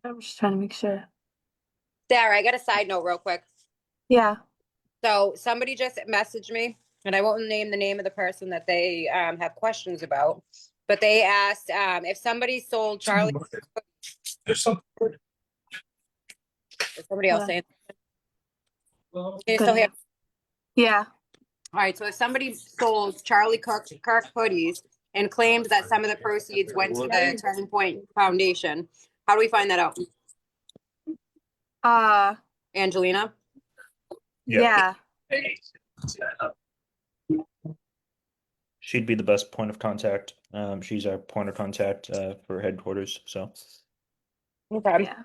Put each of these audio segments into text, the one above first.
I'm just trying to make sure. Sarah, I got a side note real quick. Yeah. So somebody just messaged me, and I won't name the name of the person that they have questions about, but they asked if somebody sold Charlie. There's something. Is somebody else saying? Can you still hear? Yeah. All right. So if somebody sold Charlie Kirk hoodies and claimed that some of the proceeds went to the Turning Point Foundation, how do we find that out? Angelina? Yeah. She'd be the best point of contact. She's our point of contact for headquarters. So. Okay. Yeah.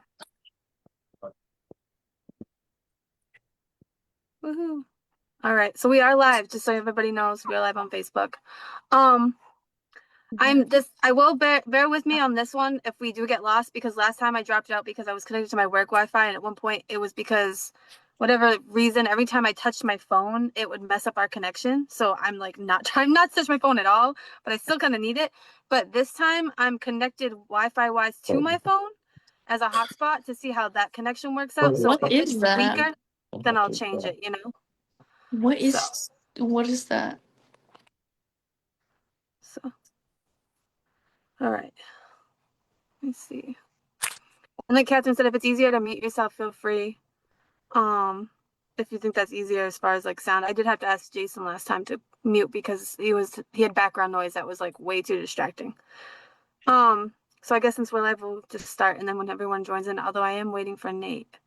Woohoo. All right. So we are live, just so everybody knows. We are live on Facebook. I will bear with me on this one if we do get lost, because last time I dropped out because I was connected to my work Wi-Fi, and at one point it was because whatever reason, every time I touched my phone, it would mess up our connection. So I'm like not trying not to touch my phone at all, but I still kind of need it. But this time I'm connected Wi-Fi wise to my phone as a hotspot to see how that connection works out. So if it's weaker, then I'll change it, you know? What is that? So, all right. Let's see. And like Catherine said, if it's easier to mute yourself, feel free. If you think that's easier as far as like sound. I did have to ask Jason last time to mute because he had background noise that was like way too distracting. So I guess since we're live, we'll just start, and then when everyone joins in, although I am waiting for Nate.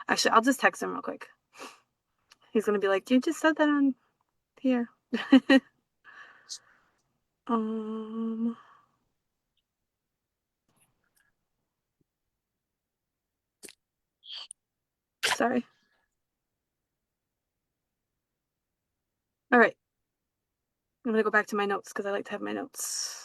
Actually, I'll just text him real quick. He's gonna be like, you just said that on here. Sorry. All right. I'm gonna go back to my notes because I like to have my notes.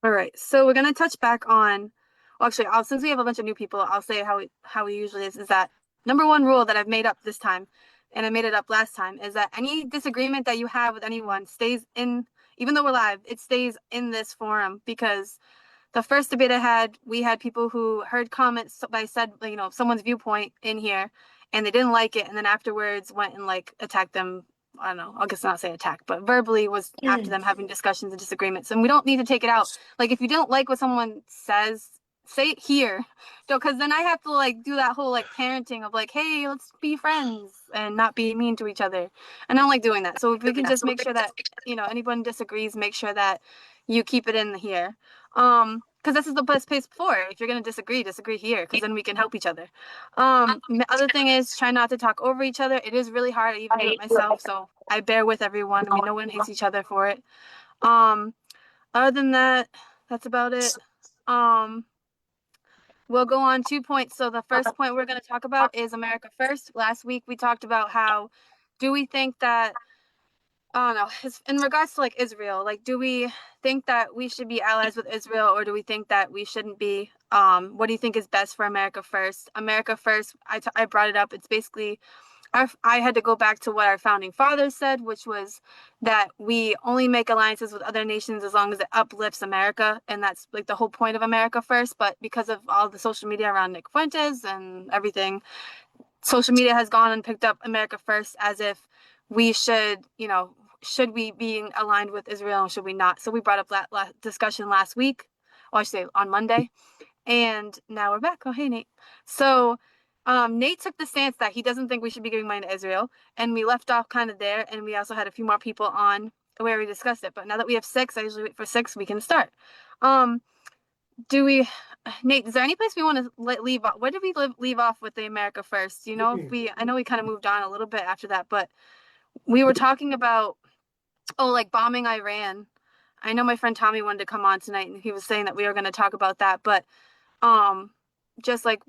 All right, so we're gonna touch back on. Well, actually, since we have a bunch of new people, I'll say how we usually is that number one rule that I've made up this time, and I made it up last time, is that any disagreement that you have with anyone stays in, even though we're live, it stays in this forum, because the first debate I had, we had people who heard comments by someone's viewpoint in here, and they didn't like it, and then afterwards went and like attacked them. I don't know, I guess not say attack, but verbally was after them having discussions and disagreements. And we don't need to take it out. Like, if you don't like what someone says, say it here. Because then I have to like do that whole like parenting of like, hey, let's be friends and not be mean to each other. And I don't like doing that. So if we can just make sure that, anyone disagrees, make sure that you keep it in here. Because this is the best place for it. If you're going to disagree here, because then we can help each other. The other thing is try not to talk over each other. It is really hard. I even do it myself, so I bear with everyone. I mean, no one hates each other for it. Other than that, that's about it. We'll go on 2 points. So the first point we're going to talk about is America First. Last week we talked about how do we think that I don't know. In regards to like Israel, like, do we think that we should be allies with Israel, or do we think that we shouldn't be? What do you think is best for America First? America First, I brought it up. It's basically, I had to go back to what our founding fathers said, which was that we only make alliances with other nations as long as it uplifts America. And that's like the whole point of America First. But because of all the social media around Nick Fuentes and everything, social media has gone and picked up America First as if we should, should we be aligned with Israel and should we not? So we brought up that discussion last week, or I should say on Monday, and now we're back. Oh, hey, Nate. So Nate took the stance that he doesn't think we should be giving money to Israel, and we left off kind of there, and we also had a few more people on where we discussed it. But now that we have 6, I usually wait for 6, we can start. Nate, is there any place we want to leave off? Where did we leave off with the America First? I know we kind of moved on a little bit after that, but we were talking about, like bombing Iran. I know my friend Tommy wanted to come on tonight, and he was saying that we were going to talk about that, but just like,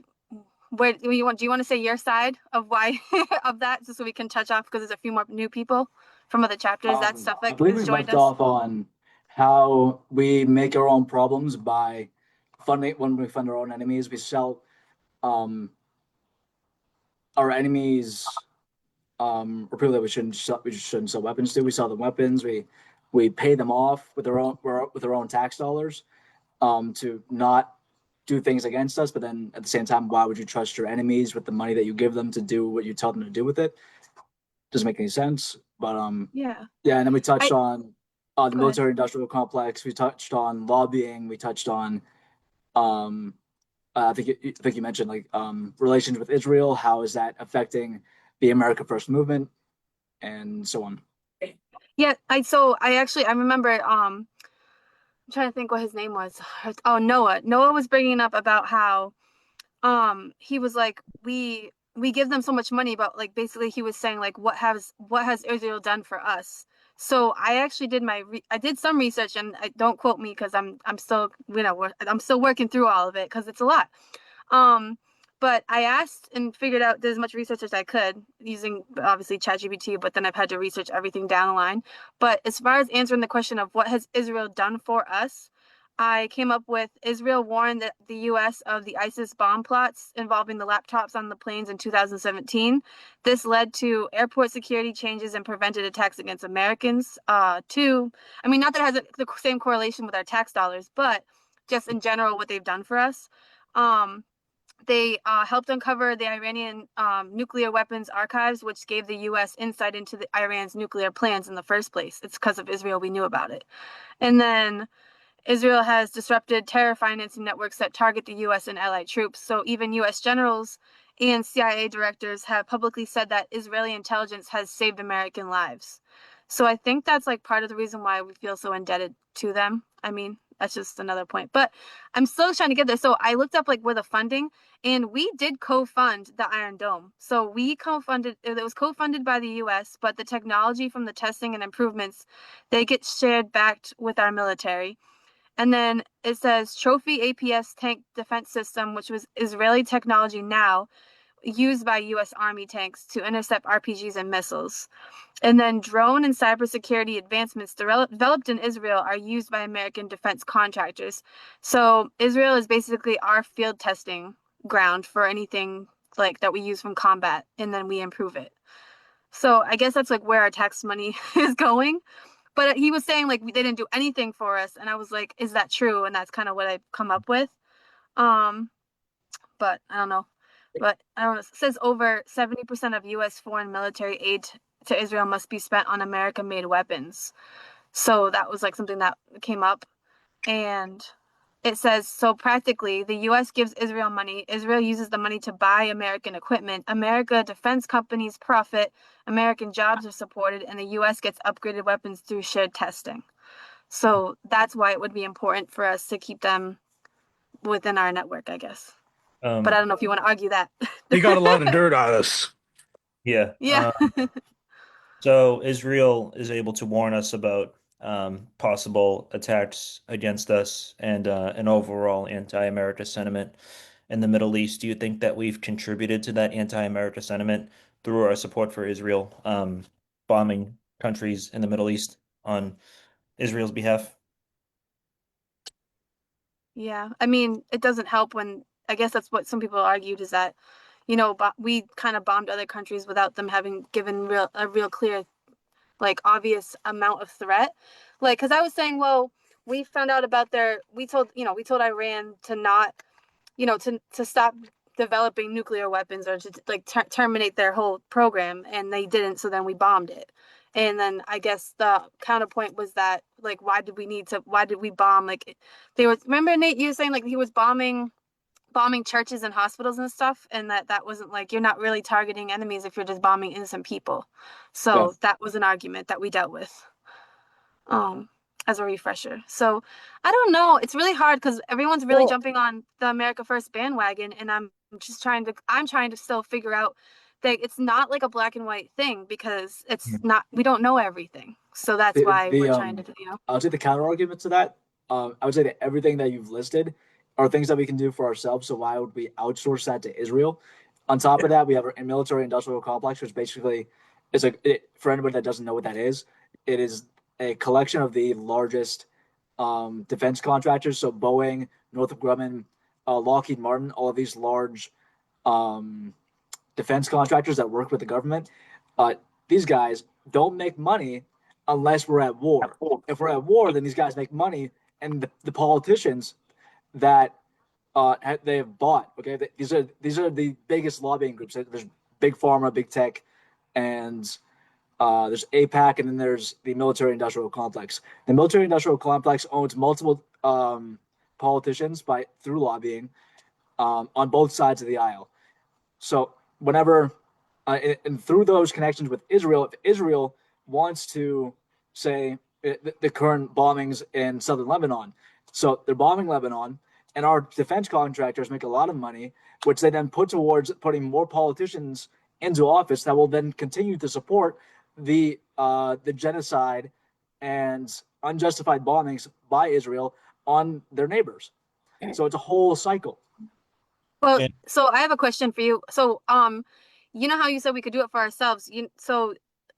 where do you want to say your side of why of that, just so we can touch off, because there's a few more new people from other chapters, that stuff that I believe we left off on how we make our own problems by funding. When we fund our own enemies, we sell our enemies or people that we shouldn't sell weapons to. We sell them weapons. We pay them off with their own tax dollars to not do things against us. But then at the same time, why would you trust your enemies with the money that you give them to do what you tell them to do with it? Doesn't make any sense. But Yeah. yeah, and then we touched I on the go ahead. military industrial complex. We touched on lobbying. We touched on I think you mentioned like relations with Israel. How is that affecting the America First movement and so on? Yeah, I remember I'm trying to think what his name was. Oh, Noah. Noah was bringing up about how he was like we give them so much money, but like basically he was saying like what has Israel done for us. So I actually I did some research, and don't quote me because I'm still I'm still working through all of it because it's a lot. Um, but I asked and figured out did as much research as I could using obviously ChatGPT, but then I've had to research everything down the line. But as far as answering the question of what has Israel done for us, I came up with Israel warned the U.S. of the ISIS bomb plots involving the laptops on the planes in 2017. This led to airport security changes and prevented attacks against Americans. I mean, not that it has the same correlation with our tax dollars, but just in general, what they've done for us. Um, they helped uncover the Iranian nuclear weapons archives, which gave the U.S. insight into Iran's nuclear plans in the first place. It's because of Israel we knew about it. And then Israel has disrupted terror financing networks that target the U.S. and allied troops. So even U.S. generals and CIA directors have publicly said that Israeli intelligence has saved American lives. So I think that's like part of the reason why we feel so indebted to them. I mean, that's just another point. But I'm still trying to get there. So I looked up like where the funding, and we did co-fund the Iron Dome. So we co-funded, it was co-funded by the US, but the technology from the testing and improvements, they get shared back with our military. And then it says Trophy APS tank defense system, which was Israeli technology now used by US Army tanks to intercept RPGs and missiles. And then drone and cybersecurity advancements developed in Israel are used by American defense contractors. So Israel is basically our field testing ground for anything like that we use from combat, and then we improve it. So I guess that's like where our tax money is going. But he was saying like they didn't do anything for us, and I was like, is that true? And that's kind of what I've come up with. Um, but I don't know. But I don't know. It says over 70% of U.S. foreign military aid to Israel must be spent on American-made weapons. So that was like something that came up. And it says, so practically, the U.S. gives Israel money. Israel uses the money to buy American equipment. America defense companies profit. American jobs are supported, and the U.S. gets upgraded weapons through shared testing. So that's why it would be important for us to keep them within our network, I guess. But I don't know if you want to argue that. He got a lot of dirt on us. Yeah. Yeah. So Israel is able to warn us about possible attacks against us and an overall anti-America sentiment in the Middle East. Do you think that we've contributed to that anti-America sentiment through our support for Israel, bombing countries in the Middle East on Israel's behalf? Yeah. I mean, it doesn't help when I guess that's what some people argued is that, we kind of bombed other countries without them having given a real clear, like obvious amount of threat. Like, because I was saying, well, we found out about we told Iran to not, to stop developing nuclear weapons or to like terminate their whole program, and they didn't. So then we bombed it. And then I guess the counterpoint was that like, why did we bomb? Like, remember Nate, you were saying like he was bombing churches and hospitals and stuff, and that wasn't like you're not really targeting enemies if you're just bombing innocent people. So Yeah. that was an argument that we dealt with as a refresher. So I don't know, it's really hard because everyone's really jumping on the America First bandwagon, and I'm trying to still figure out that it's not like a black and white thing because it's not, we don't know everything. So that's why we're trying to, I would say the counter argument to that, I would say that everything that you've listed are things that we can do for ourselves. So why would we outsource that to Israel? On top of that, we have a military industrial complex, which basically is for anybody that doesn't know what that is, it is a collection of the largest defense contractors. So Boeing, Northrop Grumman, Lockheed Martin, all of these large defense contractors that work with the government. these guys don't make money unless we're at war. If we're at war, then these guys make money, and the politicians that they have bought. Okay, these are the biggest lobbying groups. There's big pharma, big tech, and there's APAC, and then there's the military-industrial complex. The military-industrial complex owns multiple politicians through lobbying on both sides of the aisle. So whenever and through those connections with Israel, if Israel wants to say the current bombings in southern Lebanon, so they're bombing Lebanon, and our defense contractors make a lot of money, which they then put towards putting more politicians into office that will then continue to support the genocide and unjustified bombings by Israel on their neighbors. So it's a whole cycle. Well, And so I have a question for you. So, you know how you said we could do it for ourselves? So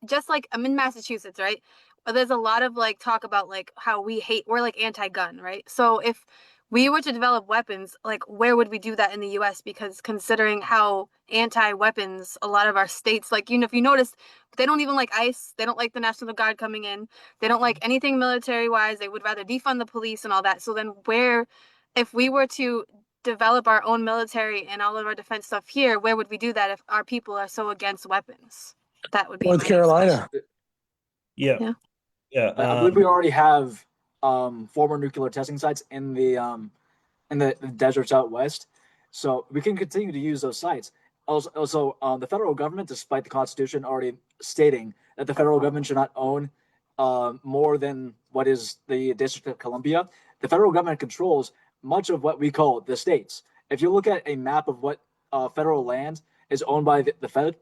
just like I'm in Massachusetts, right? There's a lot of like talk about like how we're like anti-gun, right? So if we were to develop weapons, like where would we do that in the US? Because considering how anti-weapons a lot of our states, like, if you notice, they don't even like ICE, they don't like the National Guard coming in, they don't like anything military wise, they would rather defund the police and all that. So then if we were to develop our own military and all of our defense stuff here, where would we do that if our people are so against weapons? That would be North my next Carolina. question. yeah, Yeah. yeah. I believe we already have former nuclear testing sites in the deserts out west, so we can continue to use those sites. Also, the federal government, despite the Constitution already stating that the federal government should not own more than what is the District of Columbia, the federal government controls much of what we call the states. If you look at a map of what federal land is owned by the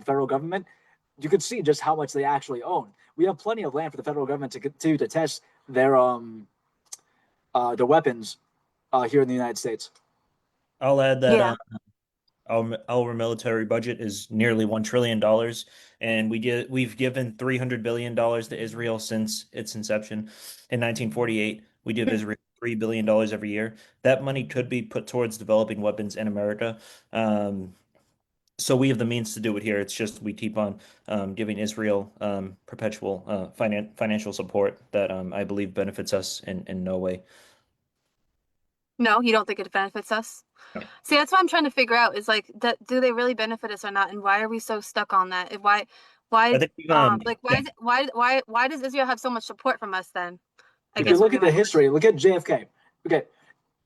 federal government, you could see just how much they actually own. We have plenty of land for the federal government to continue to test their weapons here in the United States. I'll add that Yeah. our military budget is nearly $1 trillion, and we've given $300 billion to Israel since its inception in 1948. We give Israel $3 billion every year. That money could be put towards developing weapons in America. So we have the means to do it here. It's just we keep on giving Israel perpetual financial support that I believe benefits us in no way. No, you don't think it benefits us? No. See, that's what I'm trying to figure out is like that do they really benefit us or not? And why are we so stuck on that? I Why think like yeah. why does Israel have so much support from us then? I If you guess would look be at the my history, question. look at JFK. Okay,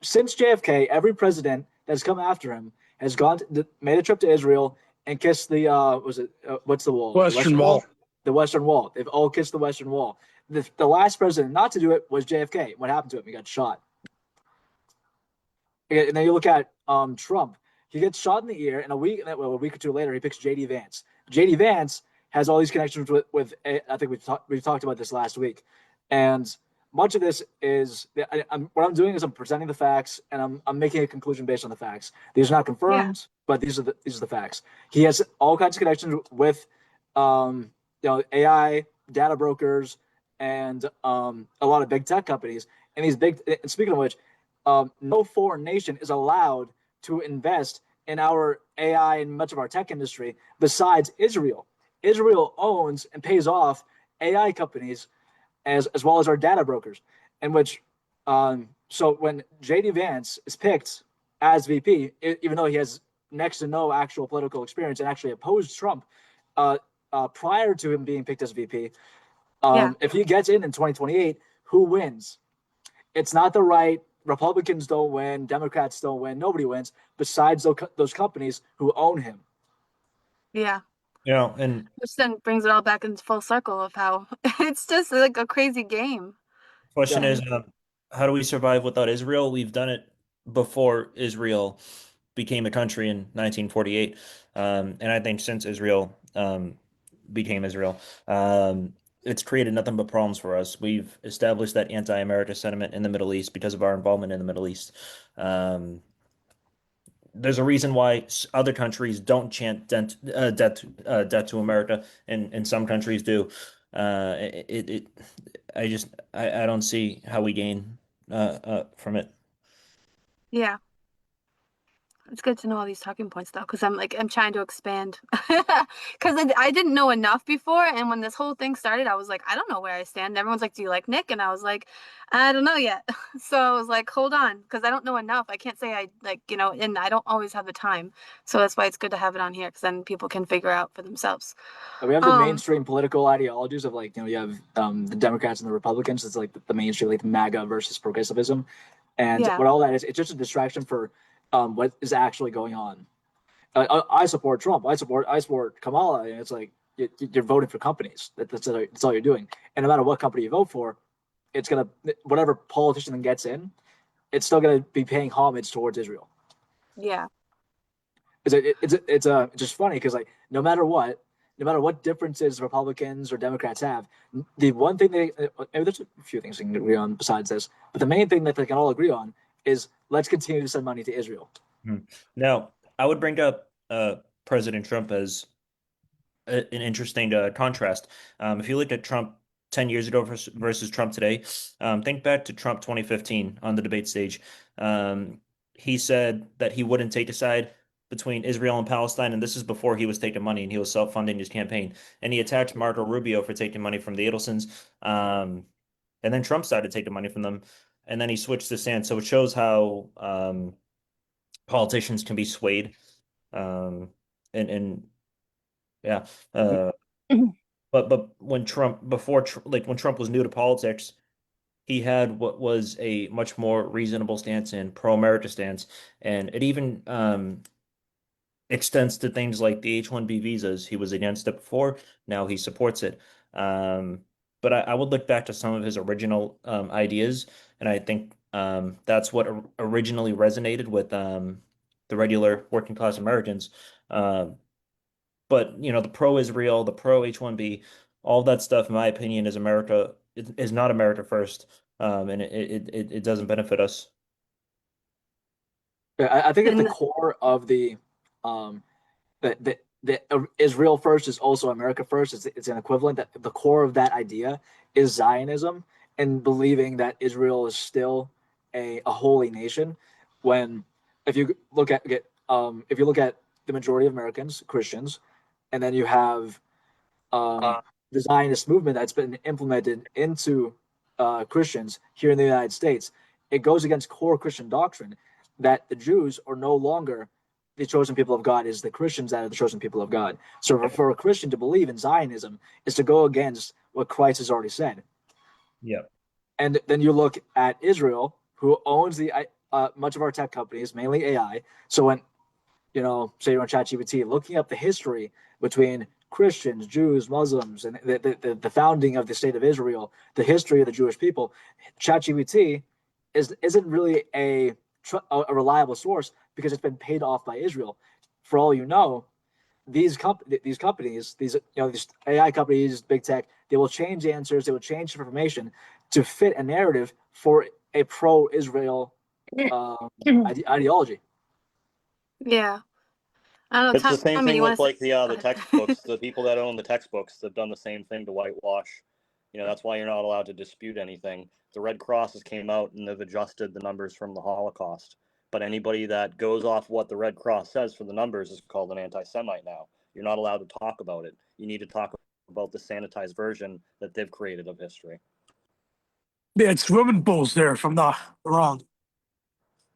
since JFK, every president that's come after him has made a trip to Israel and kissed the what's the wall? The Western Western Wall? Wall. The Western Wall. They've all kissed the Western Wall. The last president not to do it was JFK. What happened to him? He got shot. And then you look at Trump. He gets shot in the ear, and a week or two later, he picks JD Vance. JD Vance has all these connections with I think we've talked about this last week, and much of this is what I'm doing is I'm presenting the facts, and I'm making a conclusion based on the facts. These are not Yeah. confirmed, but these are the facts. He has all kinds of connections with AI data brokers and a lot of big tech companies, and speaking of which, no foreign nation is allowed to invest in our AI and much of our tech industry besides Israel. Israel owns and pays off AI companies as well as our data brokers, in which so when JD Vance is picked as VP, even though he has next to no actual political experience and actually opposed Trump prior to him being picked as VP, Yeah. if he gets in 2028, who wins? It's not the right. Republicans don't win. Democrats don't win. Nobody wins besides those companies who own him. Yeah. And Which then brings it all back into full circle of how it's just like a crazy game. question Yeah. is, how do we survive without Israel? We've done it before Israel became a country in 1948, and I think since Israel became Israel, it's created nothing but problems for us. We've established that anti-America sentiment in the Middle East because of our involvement in the Middle East. Um, there's a reason why other countries don't chant debt to America, and some countries do. It I don't see how we gain from it. Yeah. It's good to know all these talking points though, because I'm trying to expand. Because I didn't know enough before, and when this whole thing started, I was like, I don't know where I stand. Everyone's like, do you like Nick? And I was like, I don't know yet. So I was like, hold on, because I don't know enough. I can't say I like, and I don't always have the time. So that's why it's good to have it on here, because then people can figure out for themselves. And we have the mainstream political ideologies of like, you have the Democrats and the Republicans. It's like the mainstream, like the MAGA versus progressivism. And Yeah. what all that is, it's just a distraction for what is actually going on. I support Trump. I support Kamala. And it's like you're voting for companies. That's all you're doing. And no matter what company you vote for, it's gonna whatever politician gets in, it's still gonna be paying homage towards Israel. Yeah. It's just funny because like no matter what differences Republicans or Democrats have, the one thing there's a few things we can agree on besides this, but the main thing that they can all agree on is let's continue to send money to Israel. Now, I would bring up President Trump as an interesting contrast. If you look at Trump 10 years ago versus Trump today, think back to Trump 2015 on the debate stage. He said that he wouldn't take a side between Israel and Palestine, and this is before he was taking money and he was self-funding his campaign. And he attacked Marco Rubio for taking money from the Adelsons. And then Trump started taking money from them, and then he switched to stance. So it shows how politicians can be swayed. And yeah. But when Trump when Trump was new to politics, he had what was a much more reasonable stance and pro-America stance, and it even extends to things like the H-1B visas. He was against it before, now he supports it. But I would look back to some of his original ideas, and I think that's what originally resonated with the regular working class Americans. But the pro-Israel, the pro-H-1B, all that stuff, in my opinion, is not America first, and it doesn't benefit us. I think at the And core of um, the Israel first is also America first. It's an equivalent. That the core of that idea is Zionism and believing that Israel is still a holy nation. When if you look at the majority of Americans, Christians, and then you have the Zionist movement that's been implemented into Christians here in the United States, it goes against core Christian doctrine that the Jews are no longer the chosen people of God, is the Christians that are the chosen people of God. So for a Christian to believe in Zionism is to go against what Christ has already said. Yeah. And then you look at Israel, who owns the much of our tech companies, mainly AI. So when say you're on ChatGPT, looking up the history between Christians, Jews, Muslims, and the founding of the state of Israel, the history of the Jewish people, ChatGPT isn't really a reliable source because it's been paid off by Israel. For all you know, these companies, these AI companies, big tech, they will change answers, they will change information to fit a narrative for a pro-Israel ideology. yeah, I don't It's know. the same Tommy, thing you want with to say? like the Go the ahead. textbooks. The people that own the textbooks, they've done the same thing to whitewash. That's why you're not allowed to dispute anything. The Red Crosses came out and they've adjusted the numbers from the Holocaust. But anybody that goes off what the Red Cross says for the numbers is called an anti-Semite now. You're not allowed to talk about it. You need to talk about the sanitized version that they've created of history. They had swimming pools there, if I'm not wrong.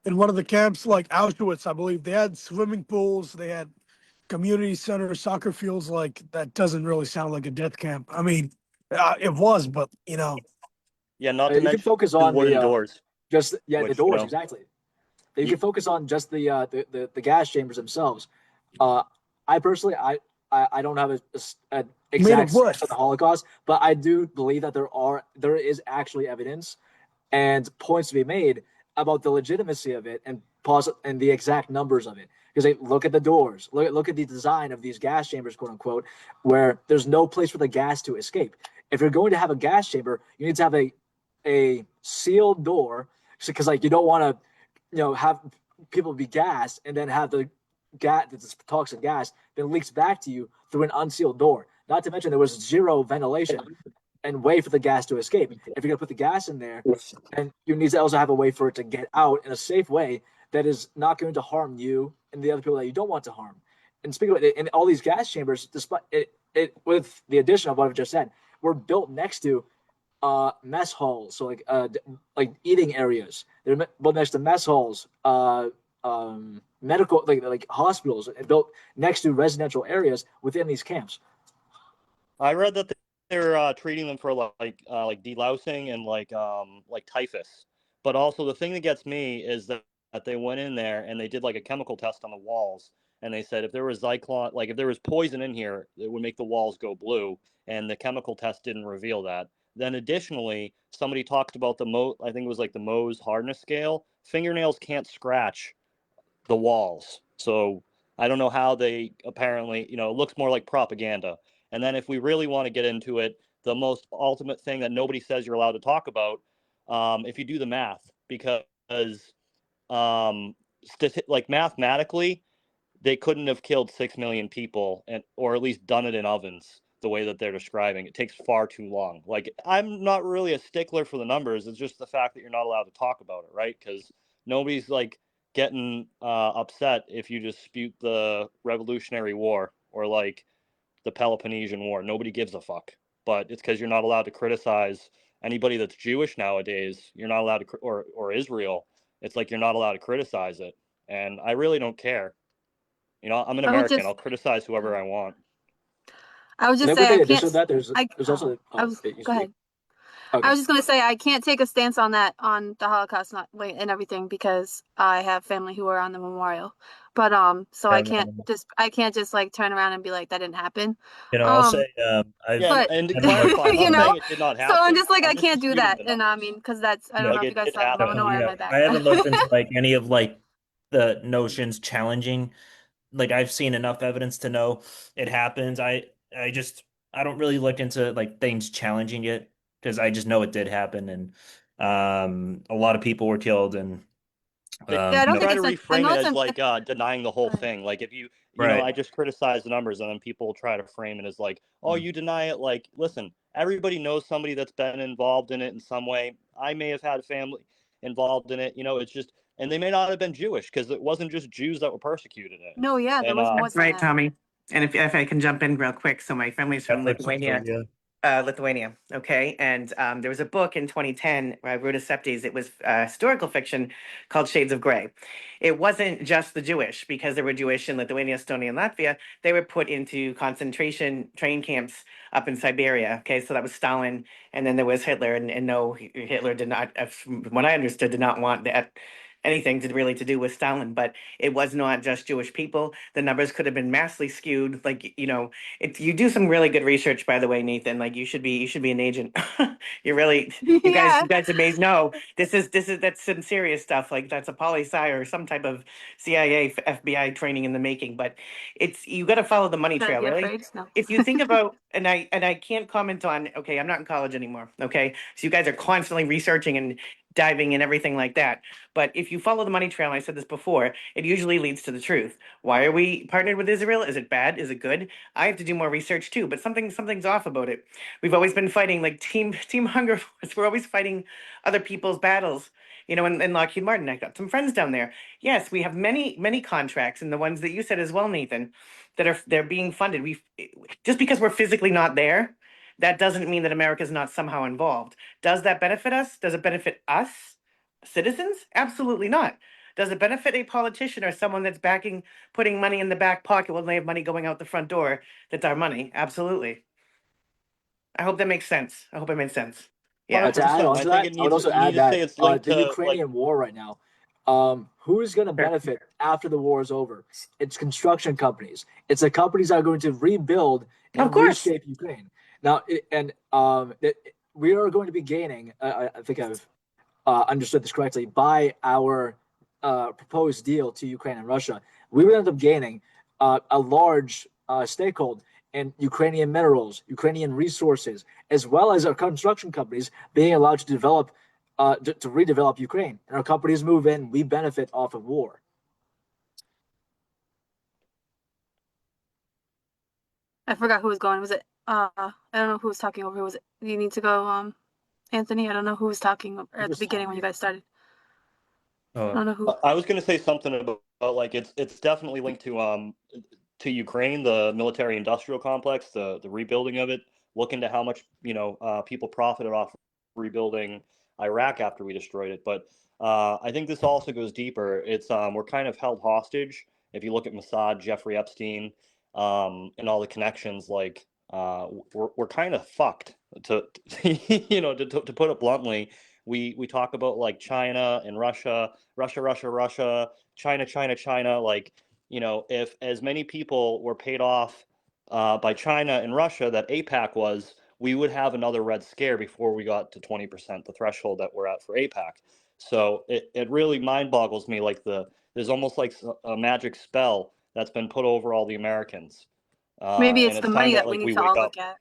In one of the camps, like Auschwitz, I believe, they had swimming pools, they had community center, soccer fields. Like, that doesn't really sound like a death camp. I mean, it was, but Yeah, not to You can mention focus the on wooden doors. the Which, doors exactly. You can focus on just the gas chambers themselves. I personally, I don't have a made exact of wood. source of the Holocaust, but I do believe that there is actually evidence and points to be made about the legitimacy of it and the exact numbers of it. Because they look at the doors, look at the design of these gas chambers, quote unquote, where there's no place for the gas to escape. If you're going to have a gas chamber, you need to have a sealed door, because like you don't want to have people be gassed and then have the this toxic gas then leaks back to you through an unsealed door. Not to mention there was zero ventilation and way for the gas to escape. If you're gonna put the gas in there, and you need to also have a way for it to get out in a safe way that is not going to harm you and the other people that you don't want to harm. And speaking of it, in all these gas chambers, despite it with the addition of what I've just said, were built next to mess halls, so like eating areas. They're built next to mess halls, medical like hospitals, built next to residential areas within these camps. I read that they're treating them for like delousing and like typhus. But also the thing that gets me is that they went in there and they did like a chemical test on the walls, and they said if there was Zyklon, like if there was poison in here, it would make the walls go blue, and the chemical test didn't reveal that. Then additionally, somebody talked about I think it was like the Mohs hardness scale. Fingernails can't scratch the walls. So I don't know how they apparently, it looks more like propaganda. And then if we really want to get into it, the most ultimate thing that nobody says you're allowed to talk about, if you do the math, because like mathematically, they couldn't have killed 6 million people or at least done it in ovens the way that they're describing. It takes far too long. Like, I'm not really a stickler for the numbers. It's just the fact that you're not allowed to talk about it, right? Because nobody's like getting upset if you dispute the Revolutionary War or like the Peloponnesian War. Nobody gives a fuck. But it's because you're not allowed to criticize anybody that's Jewish nowadays. You're not allowed to, or Israel. It's like you're not allowed to criticize it. And I really don't care. I'm an American. I'll criticize whoever I want. I would just And say I with the can't. addition of that, there's also Go ahead. Okay. I was just gonna say I can't take a stance on that, on the Holocaust and everything, because I have family who are on the memorial. But so I can't just like turn around and be like that didn't happen. I'll say But and to clarify, I'm not saying it did not happen. so I'm just like I I'm just can't do disputing that, the and numbers. I mean, because that's I don't know if Like you guys it saw the happened. menorah in my I background. haven't looked into like any of like the notions challenging. Like I've seen enough evidence to know it happens. I don't really look into like things challenging it because I just know it did happen, and a lot of people were killed, and Yeah, I don't Try think to it's. I reframe know it it's. as like denying the whole Go ahead. thing. Like if right. I just criticize the numbers, and then people try to frame it as like, oh, you deny it. Like, listen, everybody knows somebody that's been involved in it in some way. I may have had family involved in it. It's just, and they may not have been Jewish because it wasn't just Jews that were persecuted in it. No, yeah, there And was more That's than right, that. Tommy. And if I can jump in real quick, so my family's from Lithuania. Lithuania, okay? And there was a book in 2010 where I wrote a septies. It was historical fiction called Shades of Grey. It wasn't just the Jewish, because there were Jewish in Lithuania, Estonia, and Latvia. They were put into concentration train camps up in Siberia, okay? So that was Stalin, and then there was Hitler, and no, Hitler did not, from what I understood, did not want that anything to do with Stalin, but it was not just Jewish people. The numbers could have been massively skewed. Like, you do some really good research, by the way, Nathan. Like you should be an agent. You really, Yeah. you guys amazing. No, that's some serious stuff. Like that's a poli-sci or some type of CIA, FBI training in the making. But you got to follow the money Should I trail, be really. afraid? No. If you think about, and I can't comment on. Okay, I'm not in college anymore. Okay, so you guys are constantly researching and diving and everything like that. But if you follow the money trail, and I said this before, it usually leads to the truth. Why are we partnered with Israel? Is it bad? Is it good? I have to do more research too, but something's off about it. We've always been fighting like team hunger force. We're always fighting other people's battles. In Lockheed Martin, I got some friends down there. Yes, we have many contracts, and the ones that you said as well, Nathan, they're being funded. Just because we're physically not there, that doesn't mean that America's not somehow involved. Does that benefit us? Does it benefit us, citizens? Absolutely not. Does it benefit a politician or someone that's putting money in the back pocket when they have money going out the front door? That's our money. Absolutely. I hope that makes sense. I hope it made sense. Yeah. To add 100%. on I to think that, it I would needs. also You need add to say that it's linked the to Ukrainian war right now, who's going to benefit after the war is over? It's construction companies. It's the companies that are going to rebuild and Of course. reshape Ukraine. Now, we are going to be gaining. I think I've understood this correctly. By our proposed deal to Ukraine and Russia, we will end up gaining a large stakehold in Ukrainian minerals, Ukrainian resources, as well as our construction companies being allowed to develop, to redevelop Ukraine. And our companies move in, we benefit off of war. I forgot who was going. Was it? I don't know who was talking over. Was it? You need to go, Anthony. I don't know who was talking at the beginning when you guys started. I don't know who. I was going to say something about like it's definitely linked to Ukraine, the military-industrial complex, the rebuilding of it. Look into how much people profited off rebuilding Iraq after we destroyed it. But I think this also goes deeper. It's we're kind of held hostage. If you look at Mossad, Jeffrey Epstein, and all the connections, like we're kind of fucked. To to put it bluntly, we talk about like China and Russia, China. Like, if as many people were paid off by China and Russia that APAC was, we would have another Red Scare before we got to 20%, the threshold that we're at for APAC. So it really mind boggles me. Like there's almost like a magic spell that's been put over all the Americans. Maybe And it's it's the time money that that we like need we to wake all up. look at.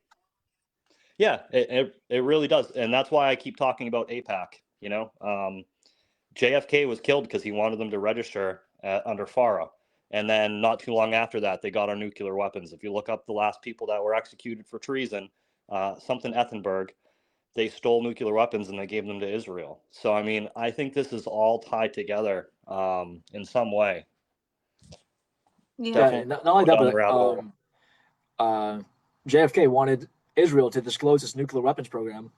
Yeah, it really does. And that's why I keep talking about APAC, JFK was killed because he wanted them to register under FARA. And then not too long after that, they got our nuclear weapons. If you look up the last people that were executed for treason, something Ethenberg, they stole nuclear weapons and they gave them to Israel. So, I mean, I think this is all tied together in some way. Yeah. Definitely not only that, down the but rabbit hole. JFK wanted Israel to disclose its nuclear weapons program,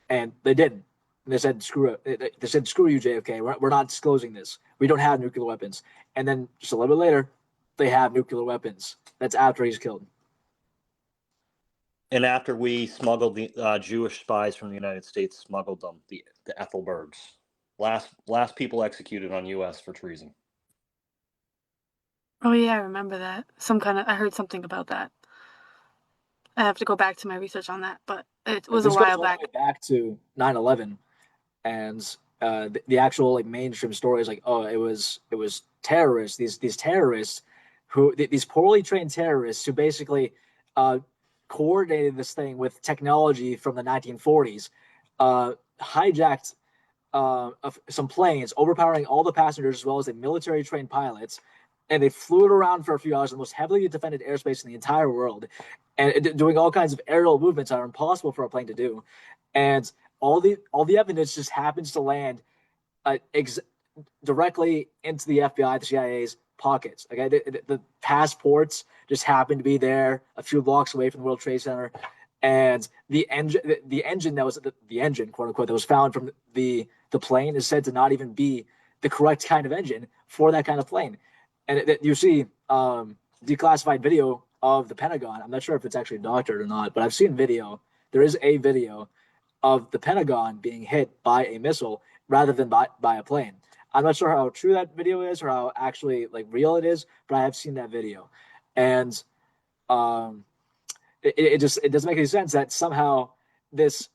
and they didn't. And they said, "Screw it." They said, "Screw you, JFK. We're not disclosing this. We don't have nuclear weapons." And then just a little bit later, they have nuclear weapons. That's after he's killed. And after we smuggled the Jewish spies from the United States, smuggled them, the Ethelbergs, last people executed on U.S. for treason. Oh yeah, I remember that. I heard something about that. I have to go back to my research on that, but it was a This goes while all back. the way back to 9/11, and the actual like mainstream story is like, oh, it was terrorists. These terrorists these poorly trained terrorists who basically coordinated this thing with technology from the 1940s, hijacked some planes, overpowering all the passengers as well as the military trained pilots. And they flew it around for a few hours, the most heavily defended airspace in the entire world, and doing all kinds of aerial movements that are impossible for a plane to do. And all the evidence just happens to land directly into the FBI, the CIA's pockets. Okay, the passports just happen to be there a few blocks away from the World Trade Center, and the engine that was the engine, quote unquote, that was found from the plane is said to not even be the correct kind of engine for that kind of plane. And you see declassified video of the Pentagon. I'm not sure if it's actually doctored or not, but I've seen video. There is a video of the Pentagon being hit by a missile rather than by a plane. I'm not sure how true that video is or how actually like real it is, but I have seen that video, and it doesn't make any sense that somehow this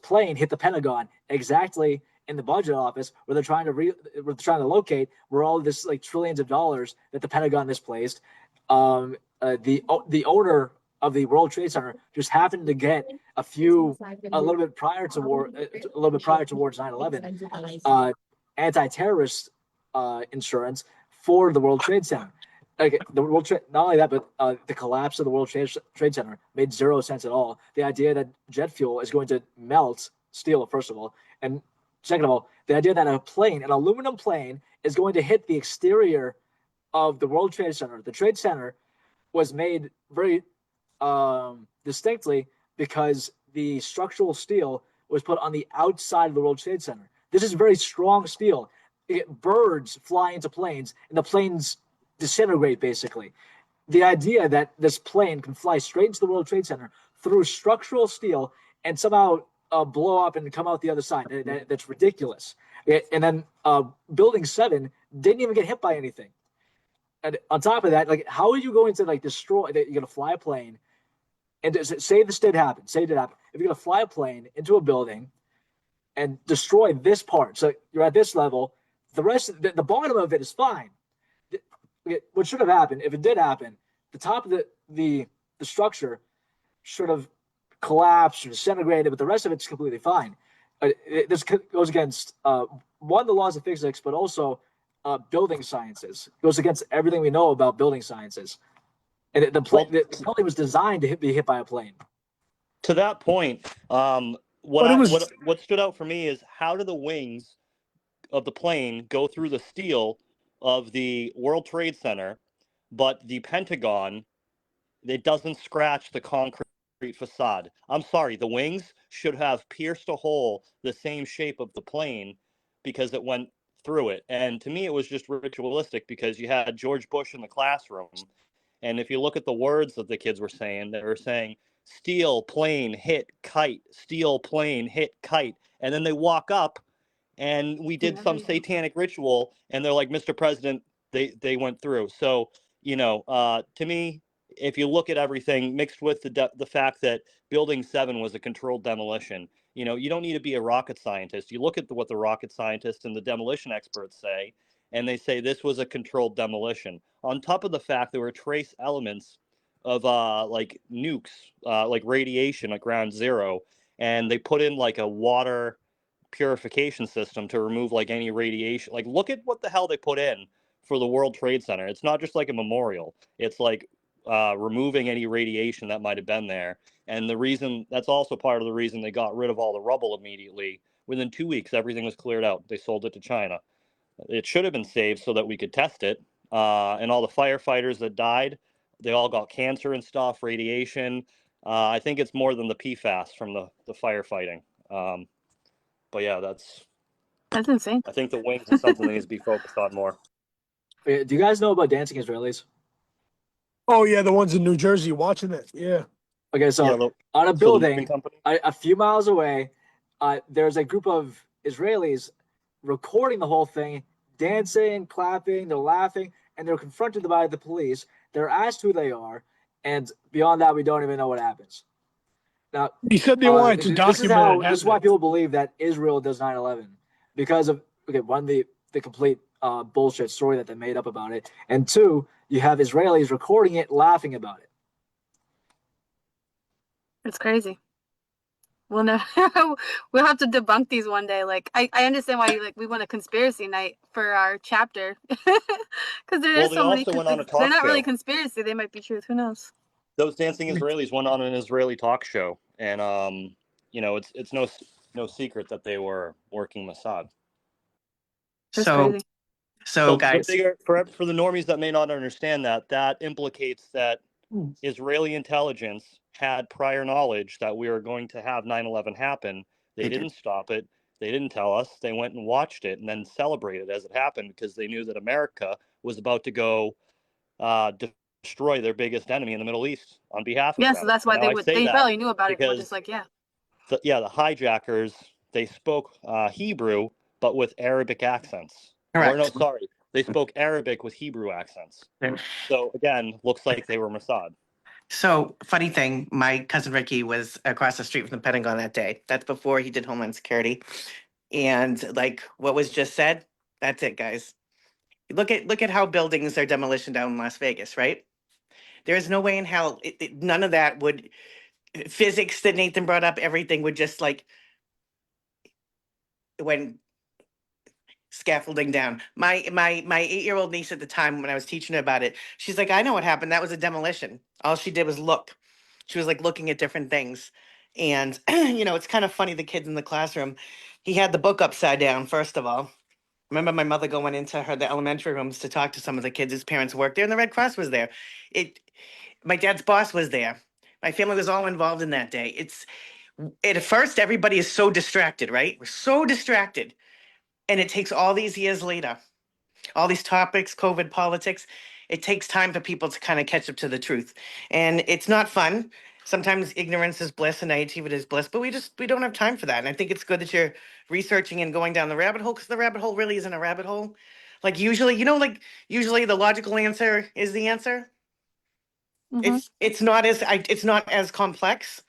plane hit the Pentagon exactly in the budget office where they're trying to locate where all this like trillions of dollars that the Pentagon misplaced. The owner of the World Trade Center just happened to get a little bit prior towards 9/11 anti-terrorist insurance for the World Trade Center. Like not only that, but the collapse of the World Trade Center made 0 sense at all. The idea that jet fuel is going to melt steel, first of all, and second of all, the idea that an aluminum plane, is going to hit the exterior of the World Trade Center. The Trade Center was made very distinctly because the structural steel was put on the outside of the World Trade Center. This is very strong steel. Birds fly into planes, and the planes disintegrate, basically. The idea that this plane can fly straight into the World Trade Center through structural steel and somehow blow up and come out the other side, that's ridiculous. And then Building 7 didn't even get hit by anything. And on top of that, like, how are you going to like destroy? You're going to fly a plane, and say this did happen. Say it did happen. If you're going to fly a plane into a building and destroy this part, so you're at this level, the rest, the bottom of it is fine. What should have happened, if it did happen, the top of the structure should have collapsed or disintegrated, but the rest of it's completely fine. This goes against one, the laws of physics, but also building sciences. It goes against everything we know about building sciences. And the building was designed to be hit by a plane. To that point, what stood out for me is how do the wings of the plane go through the steel of the World Trade Center, but the Pentagon, it doesn't scratch the concrete facade. I'm sorry, the wings should have pierced a hole the same shape of the plane because it went through it. And to me, it was just ritualistic because you had George Bush in the classroom. And if you look at the words that the kids were saying, they were saying, steel, plane, hit, kite, steel, plane, hit, kite. And then they walk up and we did some satanic ritual and they're like, Mr. President, they went through. So, to me, if you look at everything mixed with the fact that building 7 was a controlled demolition, you don't need to be a rocket scientist. You look at what the rocket scientists and the demolition experts say, and they say this was a controlled demolition. On top of the fact there were trace elements of like nukes, like radiation at ground zero, and they put in like a water purification system to remove like any radiation. Like, look at what the hell they put in for the World Trade Center. It's not just like a memorial. It's like removing any radiation that might have been there. And that's also part of the reason they got rid of all the rubble immediately. Within 2 weeks, everything was cleared out. They sold it to China. It should have been saved so that we could test it. And all the firefighters that died, they all got cancer and stuff, radiation. I think it's more than the PFAS from the firefighting. But yeah, that's insane. I think the wings is something that needs to be focused on more. Do you guys know about dancing Israelis? Oh yeah, the ones in New Jersey watching it. Yeah. Okay, so Yeah, on a the building moving company. a few miles away, there's a group of Israelis recording the whole thing, dancing, clapping, they're laughing, and they're confronted by the police. They're asked who they are, and beyond that, we don't even know what happens. Now, He said they wanted to document it. This is why people believe that Israel does 9/11 because of one, the complete bullshit story that they made up about it, and two, you have Israelis recording it, laughing about it. It's crazy. We'll never. We'll have to debunk these one day. Like I understand why we want a conspiracy night for our chapter because there is so many. Went on a talk they're not really show. conspiracy. They might be truth. Who knows? Those dancing Israelis went on an Israeli talk show, and it's no secret that they were working Mossad. That's So, crazy. so guys, for the normies that may not understand that implicates that Israeli intelligence had prior knowledge that we were going to have 9/11 happen. They didn't stop it. They didn't tell us. They went and watched it and then celebrated as it happened because they knew that America was about to go destroy their biggest enemy in the Middle East on behalf of them. So that's why they probably knew about it. We're just like, the hijackers, they spoke Hebrew but with Arabic accents. Correct. Or no, sorry, they spoke Arabic with Hebrew accents. So again, looks like they were Mossad. So, funny thing, my cousin Ricky was across the street from the Pentagon that day. That's before he did Homeland Security. And like what was just said, that's it, guys. Look at how buildings are demolition down in Las Vegas, right? There is no way in hell, none of that would, physics that Nathan brought up, everything would just like, when scaffolding down. My 8-year-old niece at the time when I was teaching her about it, she's like, I know what happened. That was a demolition. All she did was look. She was like looking at different things. And it's kind of funny, the kids in the classroom, he had the book upside down, first of all. Remember my mother going into the elementary rooms to talk to some of the kids whose parents worked there, and the Red Cross was there. My dad's boss was there. My family was all involved in that day. At first, everybody is so distracted, right? We're so distracted. And it takes all these years later, all these topics, COVID politics, it takes time for people to kind of catch up to the truth. And it's not fun. Sometimes ignorance is bliss and naivety is bliss, but we don't have time for that. And I think it's good that you're researching and going down the rabbit hole, because the rabbit hole really isn't a rabbit hole. Like usually the logical answer is the answer. Mm-hmm. It's not as complex.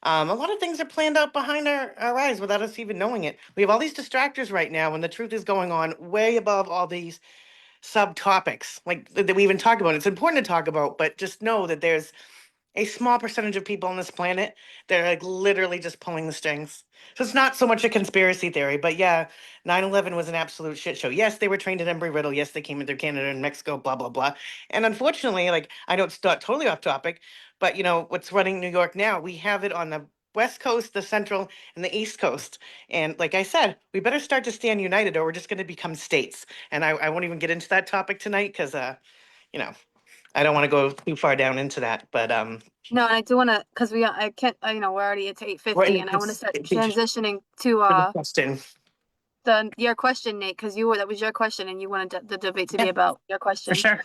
A lot of things are planned out behind our eyes without us even knowing it. We have all these distractors right now, and the truth is going on way above all these subtopics like that we even talk about. It's important to talk about, but just know that there's a small percentage of people on this planet that are like literally just pulling the strings. So it's not so much a conspiracy theory, but yeah, 9/11 was an absolute shit show. Yes, they were trained at Embry-Riddle. Yes, they came in through Canada and Mexico, blah, blah, blah. And unfortunately, like, I know it's not totally off topic, but what's running New York now, we have it on the West Coast, the Central, and the East Coast. And like I said, we better start to stand united or we're just going to become states. And I won't even get into that topic tonight because, you know, I don't want to go too far down into that. But No, and I do want to, because I can't, you know, we're already at 8:50, and I want to start transitioning to question. your question, Nate, because that was your question, and you wanted the debate to be Yeah, about your question. for sure.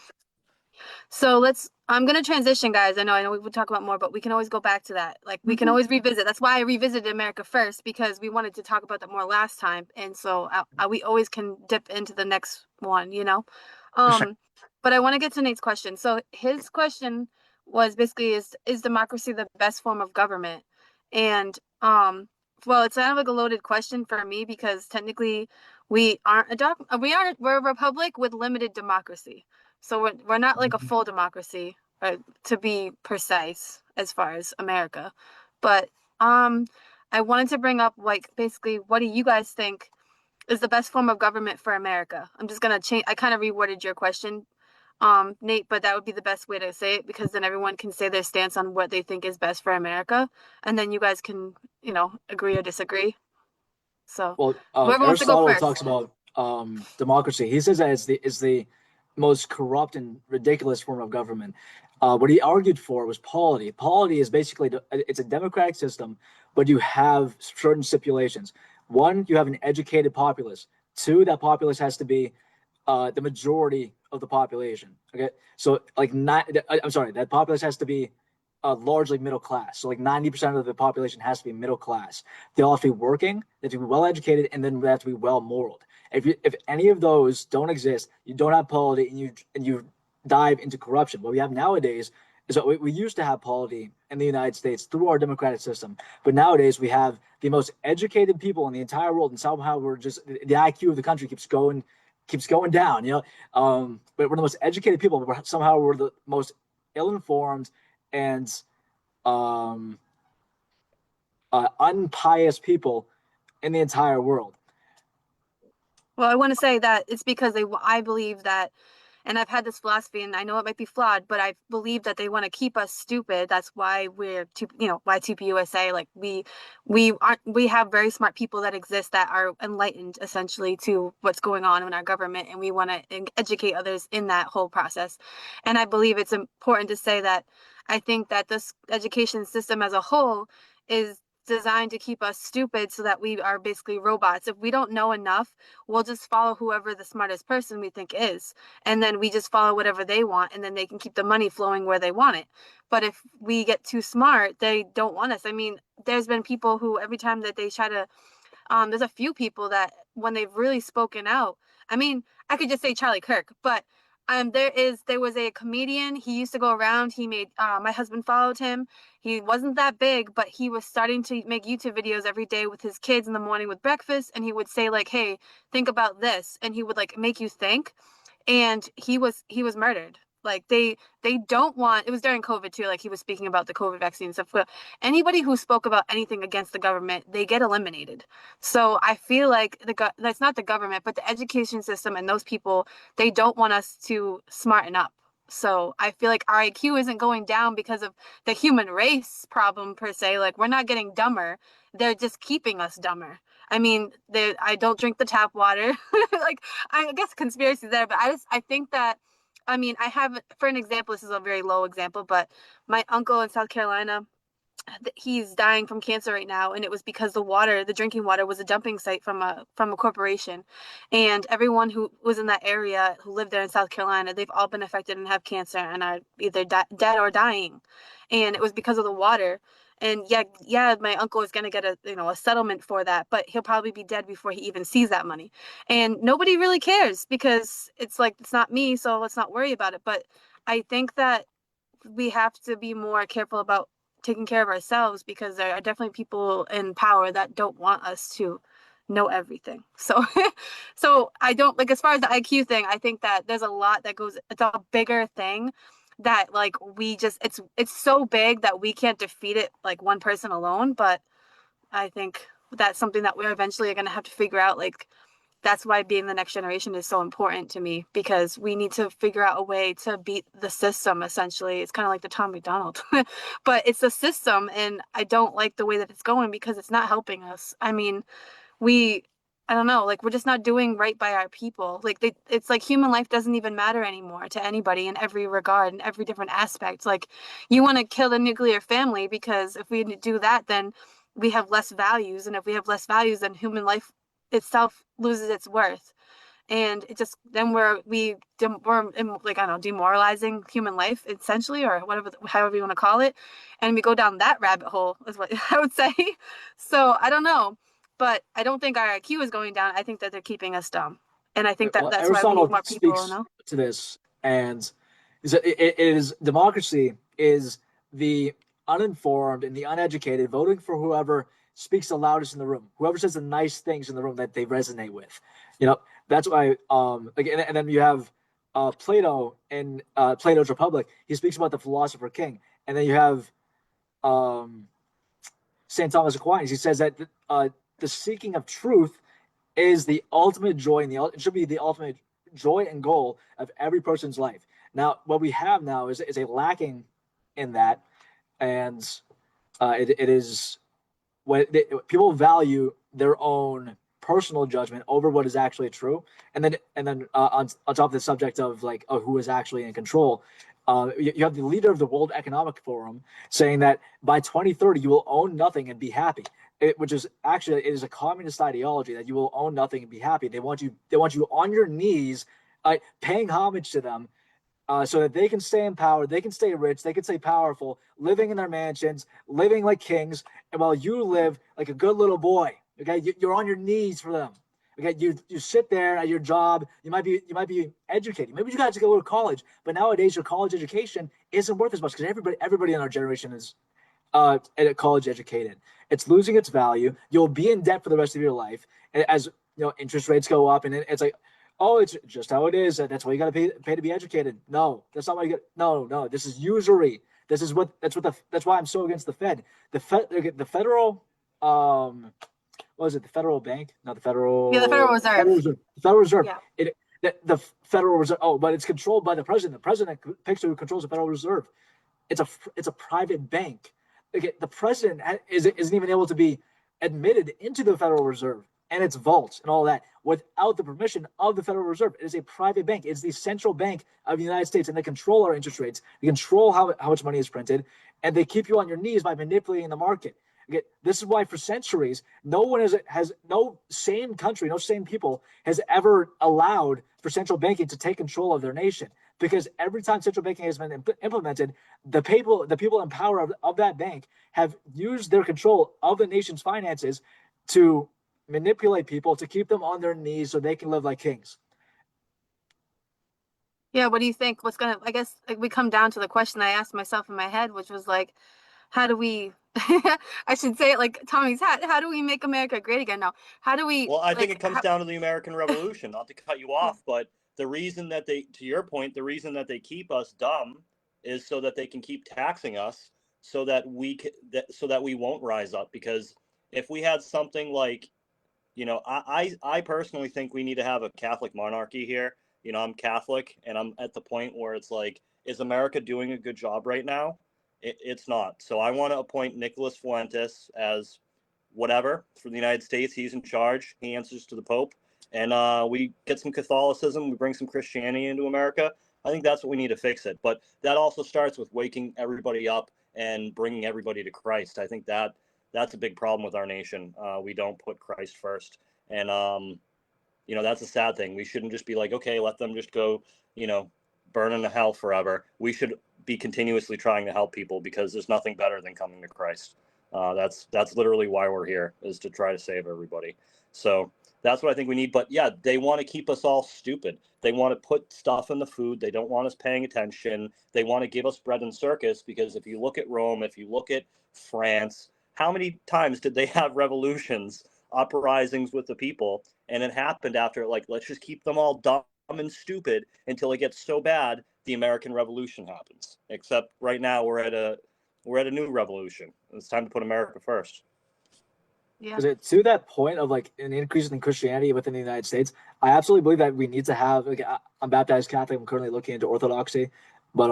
So I'm going to transition, guys. I know we would talk about more, but we can always go back to that. Like, we can always revisit. That's why I revisited America first, because we wanted to talk about that more last time. And so we always can dip into the next one, you know? Sure. But I want to get to Nate's question. So his question was basically, is democracy the best form of government? And, well, it's kind of like a loaded question for me, because technically we're a republic with limited democracy. So we're not like a full democracy, to be precise, as far as America. But I wanted to bring up, like, basically, what do you guys think is the best form of government for America? I'm just gonna change. I kind of reworded your question, Nate, but that would be the best way to say it, because then everyone can say their stance on what they think is best for America, and then you guys can, you know, agree or disagree. So Well, whoever wants to go Aristotle first. talks about democracy. He says that it's the most corrupt and ridiculous form of government. What he argued for was polity. Polity is basically it's a democratic system, but you have certain stipulations. One, you have an educated populace. Two, that populace has to be the majority of the population. Okay, so like not, I'm sorry, that populace has to be largely middle class. So like 90% of the population has to be middle class. They all have to be working, they have to be well educated, and then they have to be well moraled. If any of those don't exist, you don't have polity, and you dive into corruption. What we have nowadays is that we used to have polity in the United States through our democratic system, but nowadays we have the most educated people in the entire world, and somehow we're just the IQ of the country keeps going down. You know, but we're the most educated people, but somehow we're the most ill-informed and unpious people in the entire world. Well, I want to say that it's because I believe that, and I've had this philosophy, and I know it might be flawed, but I believe that they want to keep us stupid. That's why why TPUSA, like we have very smart people that exist that are enlightened essentially to what's going on in our government, and we want to educate others in that whole process. And I believe it's important to say that I think that this education system as a whole is designed to keep us stupid so that we are basically robots. If we don't know enough, we'll just follow whoever the smartest person we think is. And then we just follow whatever they want, and then they can keep the money flowing where they want it. But if we get too smart, they don't want us. I mean, there's been people who every time that they try to, there's a few people that when they've really spoken out, I mean, I could just say Charlie Kirk, but there was a comedian. He used to go around. He made my husband followed him. He wasn't that big, but he was starting to make YouTube videos every day with his kids in the morning with breakfast, and he would say like, "Hey, think about this," and he would like make you think. And he was murdered. Like they don't want. It was during COVID too. Like he was speaking about the COVID vaccine and stuff. But anybody who spoke about anything against the government, they get eliminated. So I feel like that's not the government, but the education system and those people, they don't want us to smarten up. So I feel like our IQ isn't going down because of the human race problem per se. Like we're not getting dumber. They're just keeping us dumber. I mean, I don't drink the tap water. Like I guess conspiracy there, but I think that, I mean, I have, for an example, this is a very low example, but my uncle in South Carolina, he's dying from cancer right now, and it was because the drinking water was a dumping site from a corporation, and everyone who was in that area who lived there in South Carolina, they've all been affected and have cancer and are either dead or dying, and it was because of the water. And yeah, my uncle is going to get a settlement for that, but he'll probably be dead before he even sees that money. And nobody really cares because it's like, it's not me, so let's not worry about it. But I think that we have to be more careful about taking care of ourselves, because there are definitely people in power that don't want us to know everything. So so I don't, like, as far as the IQ thing, I think that there's a lot that goes, it's a bigger thing that like it's so big that we can't defeat it like one person alone. But I think that's something that we're eventually going to have to figure out, like that's why being the next generation is so important to me, because we need to figure out a way to beat the system, essentially. It's kind of like the Tom McDonald, but it's the system. And I don't like the way that it's going because it's not helping us. I mean, we, I don't know, like we're just not doing right by our people. Like it's like human life doesn't even matter anymore to anybody in every regard, in every different aspect. Like you want to kill the nuclear family because if we do that, then we have less values. And if we have less values, then human life itself loses its worth. And it just, then we're like, I don't know, demoralizing human life essentially, or whatever, however you want to call it. And we go down that rabbit hole is what I would say. So I don't know, but I don't think our IQ is going down. I think that they're keeping us dumb. And I think that Well, that's why we Aristotle need more people, speaks you know? to this, and it is democracy is the uninformed and the uneducated voting for whoever speaks the loudest in the room, whoever says the nice things in the room that they resonate with. You know, that's why like, and then you have Plato in Plato's Republic. He speaks about the philosopher king, and then you have St. Thomas Aquinas. He says that the seeking of truth is the ultimate joy, and it should be the ultimate joy and goal of every person's life. Now, what we have now is a lacking in that, and it is when people value their own personal judgment over what is actually true, and then on top of the subject of like who is actually in control. You have the leader of the World Economic Forum saying that by 2030 you will own nothing and be happy, which is actually, it is a communist ideology that you will own nothing and be happy. They want you on your knees, paying homage to them, so that they can stay in power, they can stay rich, they can stay powerful, living in their mansions, living like kings, and while you live like a good little boy. Okay, you're on your knees for them. Okay, you sit there at your job. You might be educated. Maybe you got to go to college, but nowadays your college education isn't worth as much because everybody in our generation is college educated. It's losing its value. You'll be in debt for the rest of your life, and as you know, interest rates go up, and it's like, oh, it's just how it is. That's why you got to pay to be educated. No, that's not why you get. No. This is usury. That's why I'm so against the Fed. The federal what was it? The Federal Bank, not the Federal. Yeah, the Federal Reserve. The Federal Reserve. Yeah. The Federal Reserve. Oh, but it's controlled by the president. The president picks who controls the Federal Reserve. It's a private bank. Okay, the president isn't even able to be admitted into the Federal Reserve and its vaults and all that without the permission of the Federal Reserve. It is a private bank. It's the central bank of the United States, and they control our interest rates. They control how much money is printed, and they keep you on your knees by manipulating the market. Okay, this is why for centuries, no sane country, no sane people has ever allowed for central banking to take control of their nation. Because every time central banking has been implemented, the people in power of that bank have used their control of the nation's finances to manipulate people, to keep them on their knees so they can live like kings. Yeah, what do you think? I guess like, we come down to the question I asked myself in my head, which was like, how do we, I should say it like Tommy's hat, how do we make America great again? No, how do we? Well, I think like, it comes down to the American Revolution, not to cut you off, but the reason that to your point, the reason that they keep us dumb is so that they can keep taxing us so that we won't rise up. Because if we had something like, I personally think we need to have a Catholic monarchy here. I'm Catholic, and I'm at the point where it's like, is America doing a good job right now? It's not. So I want to appoint Nicholas Fuentes as whatever for the United States. He's in charge. He answers to the Pope. And we get some Catholicism. We bring some Christianity into America. I think that's what we need to fix it. But that also starts with waking everybody up and bringing everybody to Christ. I think that's a big problem with our nation. We don't put Christ first. And, that's a sad thing. We shouldn't just be like, okay, let them just go, burn into hell forever. We should be continuously trying to help people because there's nothing better than coming to Christ. That's literally why we're here, is to try to save everybody. So that's what I think we need. But yeah, they want to keep us all stupid. They want to put stuff in the food. They don't want us paying attention. They want to give us bread and circus, because if you look at Rome, if you look at France, how many times did they have revolutions, uprisings with the people? And it happened after, like, let's just keep them all dumb and stupid until it gets so bad the American Revolution happens. Except right now we're at a new revolution. It's time to put America first. Yeah. Because to that point of like an increase in Christianity within the United States, I absolutely believe that we need to have like I'm baptized Catholic. I'm currently looking into Orthodoxy, but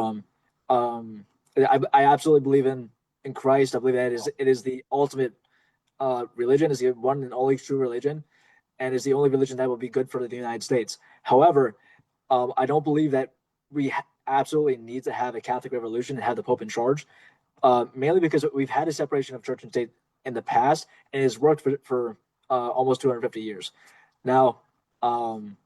I absolutely believe in Christ. I believe that it is the ultimate religion, is the one and only true religion, and is the only religion that will be good for the United States. However, I don't believe that we absolutely need to have a Catholic revolution and have the Pope in charge, mainly because we've had a separation of church and state in the past, and it has worked for almost 250 years. Now, on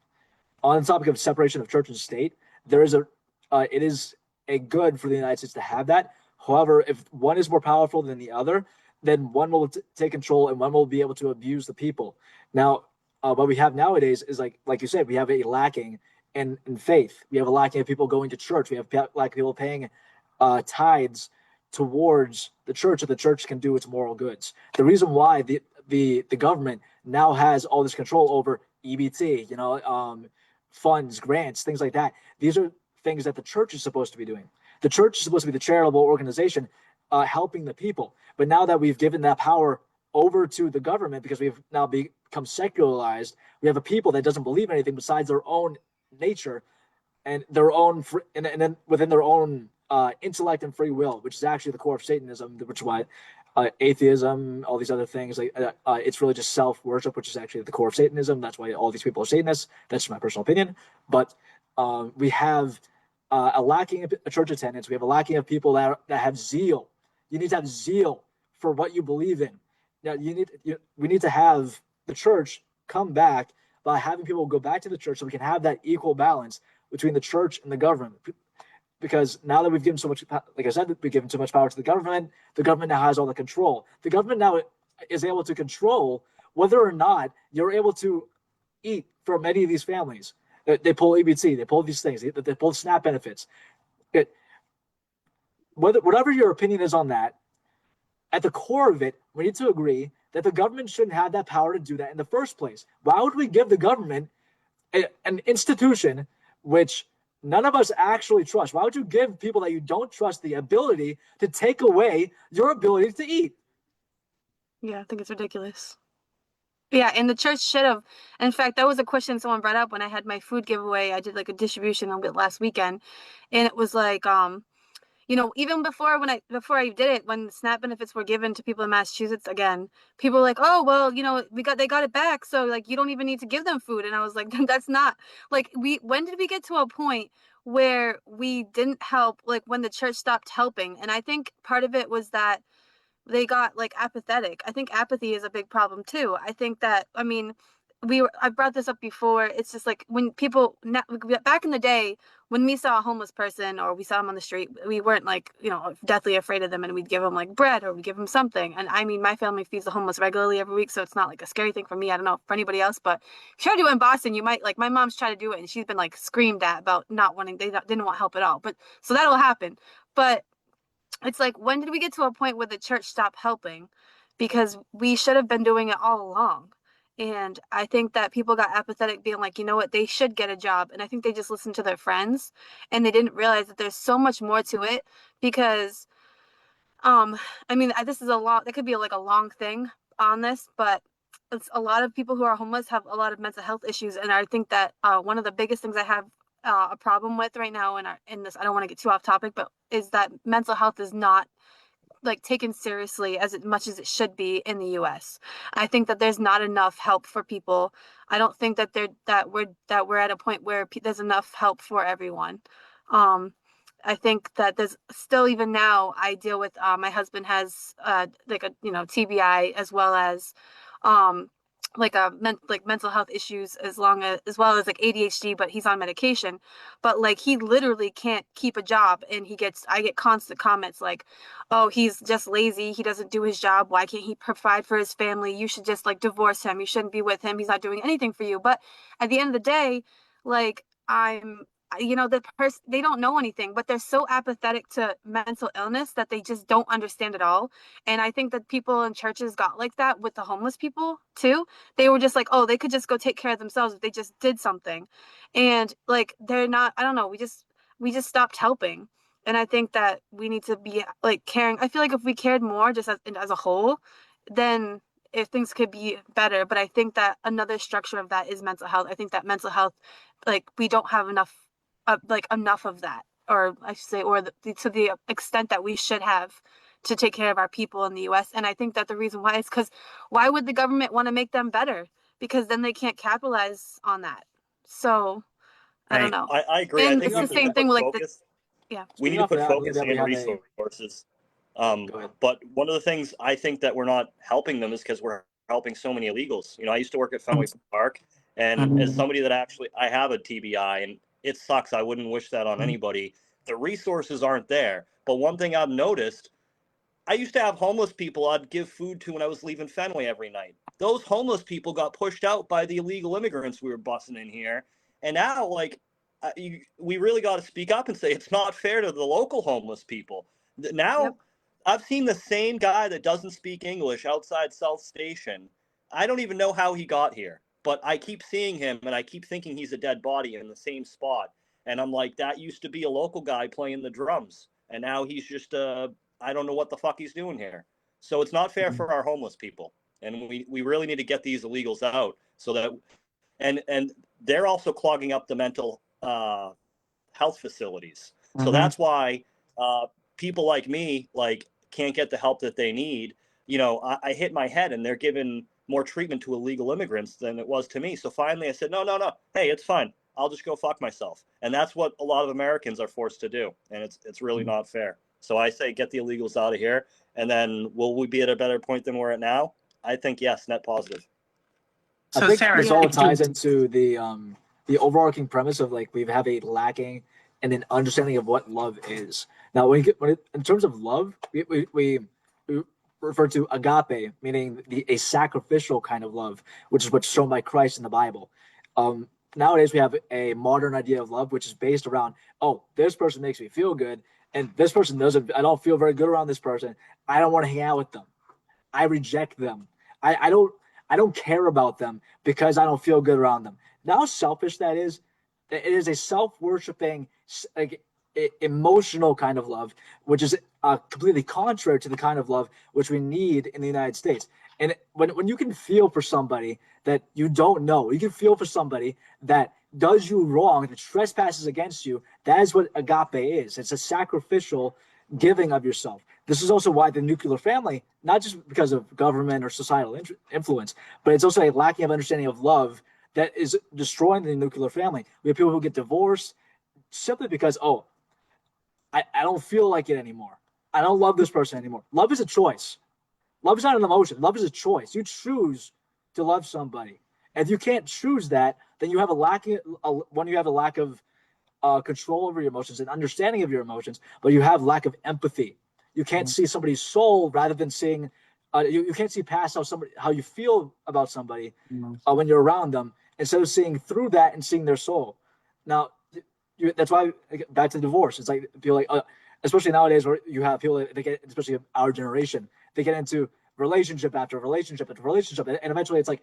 the topic of separation of church and state, it is a good for the United States to have that. However, if one is more powerful than the other, then one will take control and one will be able to abuse the people. Now, what we have nowadays is like you said, we have a lacking in faith. We have a lacking of people going to church. We have lack of people paying tithes towards the church, so the church can do its moral goods. The reason why the government now has all this control over EBT, funds, grants, things like that. These are things that the church is supposed to be doing. The church is supposed to be the charitable organization helping the people. But now that we've given that power over to the government, because we've now become secularized, we have a people that doesn't believe anything besides their own nature and their own, and then within their own intellect and free will, which is actually the core of Satanism, which is why atheism, all these other things, it's really just self-worship, which is actually the core of Satanism. That's why all these people are Satanists. That's my personal opinion. But we have a lacking of church attendance. We have a lacking of people that have zeal. You need to have zeal for what you believe in. Now, we need to have the church come back by having people go back to the church so we can have that equal balance between the church and the government. Because now that we've given so much, like I said, we've given so much power to the government now has all the control. The government now is able to control whether or not you're able to eat for many of these families. They pull EBT, they pull these things, they pull SNAP benefits. Whatever your opinion is on that, at the core of it, we need to agree that the government shouldn't have that power to do that in the first place. Why would we give the government an institution which none of us actually trust? Why would you give people that you don't trust the ability to take away your ability to eat? Yeah, I think it's ridiculous. Yeah, and the church should have. In fact, that was a question someone brought up when I had my food giveaway. I did like a distribution a bit last weekend, and it was like, even before I did it, when SNAP benefits were given to people in Massachusetts again, people were like, "Oh, well, they got it back, so like you don't even need to give them food." And I was like, "That's not like when did we get to a point where we didn't help, like when the church stopped helping?" And I think part of it was that they got like apathetic. I think apathy is a big problem too. I think that, I brought this up before. It's just like when people back in the day, when we saw a homeless person or we saw them on the street, we weren't like, deathly afraid of them, and we'd give them like bread or we'd give them something. And I mean, my family feeds the homeless regularly every week, so it's not like a scary thing for me. I don't know for anybody else, but if you try to do it in Boston, you might, like, my mom's tried to do it and she's been like screamed at about not wanting, didn't want help at all. But so that'll happen. But it's like, when did we get to a point where the church stopped helping? Because we should have been doing it all along. And I think that people got apathetic, being like, you know what, they should get a job. And I think they just listened to their friends and they didn't realize that there's so much more to it. Because this is that could be like a long thing on this, but it's a lot of people who are homeless have a lot of mental health issues. And I think that one of the biggest things I have a problem with right now in this, I don't want to get too off topic, but is that mental health is not like taken seriously as much as it should be in the US. I think that there's not enough help for people. I don't think that we're at a point where there's enough help for everyone. I think that there's still, even now, I deal with my husband has TBI, as well as mental health issues, as well as like ADHD, but he's on medication. But like, he literally can't keep a job, and I get constant comments like, "Oh, he's just lazy, he doesn't do his job, why can't he provide for his family? You should just like divorce him, you shouldn't be with him, he's not doing anything for you." But at the end of the day, like, they don't know anything, but they're so apathetic to mental illness that they just don't understand at all. And I think that people in churches got like that with the homeless people too. They were just like, oh, they could just go take care of themselves if they just did something. And like, they're not, I don't know, we just stopped helping. And I think that we need to be like caring. I feel like if we cared more just as a whole, then if things could be better, but I think that another structure of that is mental health. I think that mental health, like, we don't have enough, enough of that, or I should say, or to the extent that we should have to take care of our people in the U.S. And I think that the reason why is because why would the government want to make them better? Because then they can't capitalize on that. So I don't know. I agree. I And think it's we the need to same put thing with focus. yeah. We need Speaking to off of put that, I believe focus that we and have resources. Go ahead. But one of the things I think that we're not helping them is because we're helping so many illegals. I used to work at Fenway Park, and as somebody that I have a TBI, and it sucks. I wouldn't wish that on anybody. The resources aren't there. But one thing I've noticed, I used to have homeless people I'd give food to when I was leaving Fenway every night. Those homeless people got pushed out by the illegal immigrants we were busing in here. And now, we really got to speak up and say it's not fair to the local homeless people. Now, Yep. I've seen the same guy that doesn't speak English outside South Station. I don't even know how he got here, but I keep seeing him and I keep thinking he's a dead body in the same spot. And I'm like, that used to be a local guy playing the drums. And now he's just I don't know what the fuck he's doing here. So it's not fair for our homeless people. And we really need to get these illegals out so that and they're also clogging up the mental health facilities. So that's why people like me can't get the help that they need. I hit my head and they're giving more treatment to illegal immigrants than it was to me. So finally I said, no. Hey, it's fine. I'll just go fuck myself. And that's what a lot of Americans are forced to do. And it's really not fair. So I say get the illegals out of here. And then will we be at a better point than we're at now? I think yes, net positive. I So think Sarah, this all ties into the overarching premise of we have a lacking in an understanding of what love is. Now, in terms of love, we refer to agape, meaning a sacrificial kind of love, which is what's shown by Christ in the Bible. Nowadays, we have a modern idea of love, which is based around, oh, this person makes me feel good, and this person doesn't. I don't feel very good around this person. I don't want to hang out with them. I reject them. I don't care about them because I don't feel good around them. Now, how selfish that is. It is a self-worshiping, emotional kind of love, which is completely contrary to the kind of love which we need in the United States. And when you can feel for somebody that you don't know, you can feel for somebody that does you wrong, that trespasses against you, that is what agape is. It's a sacrificial giving of yourself. This is also why the nuclear family, not just because of government or societal influence, but it's also a lacking of understanding of love that is destroying the nuclear family. We have people who get divorced simply because, oh, I don't feel like it anymore. I don't love this person anymore. Love is a choice. Love is not an emotion. Love is a choice. You choose to love somebody. If you can't choose that, then you have a lack of control over your emotions and understanding of your emotions, but you have lack of empathy. You can't see somebody's soul rather than seeing. You can't see past how you feel about somebody when you're around them, instead of seeing through that and seeing their soul. Now, that's why back to divorce. It's like feel like, especially nowadays where you have people they get, especially our generation, they get into relationship after relationship after relationship, and eventually it's like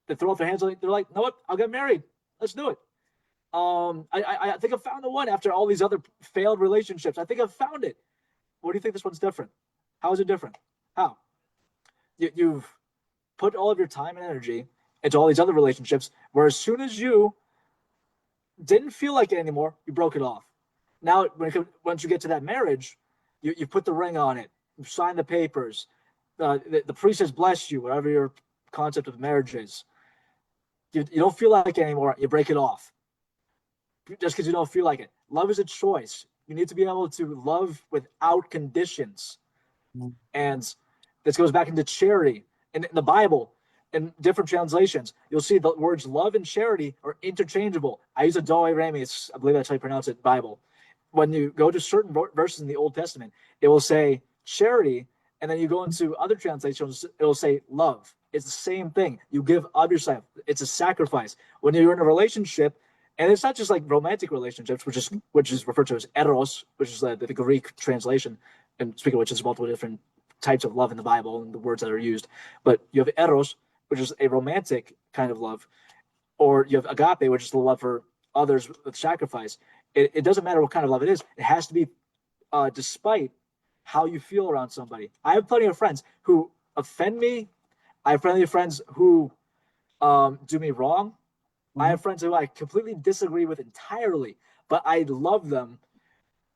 they throw up their hands. They're like, "No, what? I'll get married. Let's do it." I think I found the one after all these other failed relationships. I think I've found it. What do you think this one's different? How is it different? How? You've put all of your time and energy into all these other relationships, where as soon as you didn't feel like it anymore, you broke it off. Now, once you get to that marriage, you put the ring on it, you sign the papers, the priest has blessed you, whatever your concept of marriage is. You don't feel like it anymore, you break it off. Just because you don't feel like it. Love is a choice. You need to be able to love without conditions. And this goes back into charity. In the Bible, in different translations, you'll see the words love and charity are interchangeable. I use a Doe Rami, I believe that's how you pronounce it, Bible. When you go to certain verses in the Old Testament, it will say charity, and then you go into other translations, it will say love. It's the same thing. You give of yourself. It's a sacrifice. When you're in a relationship, and it's not just like romantic relationships, which is referred to as eros, which is the Greek translation, and speaking of which, there's multiple different types of love in the Bible and the words that are used. But you have eros, which is a romantic kind of love, or you have agape, which is the love for others with sacrifice. It doesn't matter what kind of love it is. It has to be despite how you feel around somebody. I have plenty of friends who offend me I have friendly friends who do me wrong. I have friends who I completely disagree with entirely, but I love them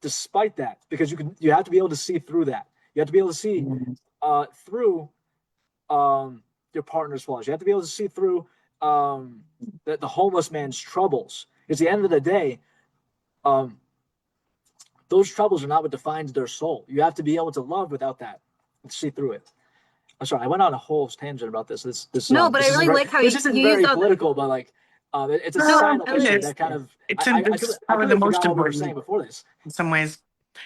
despite that, because you have to be able to see through that. You have to be able to see through your partner's flaws. You have to be able to see through the homeless man's troubles. Because at the end of the day, um, those troubles are not what defines their soul. You have to be able to love without that and see through it. I'm sorry, I went on a whole tangent about this. No, but this I really like how this you isn't used very all the. political, but like it's a No, societal I was issue just. that kind of It's I probably the completely most forgot what we were important saying before this. in some ways.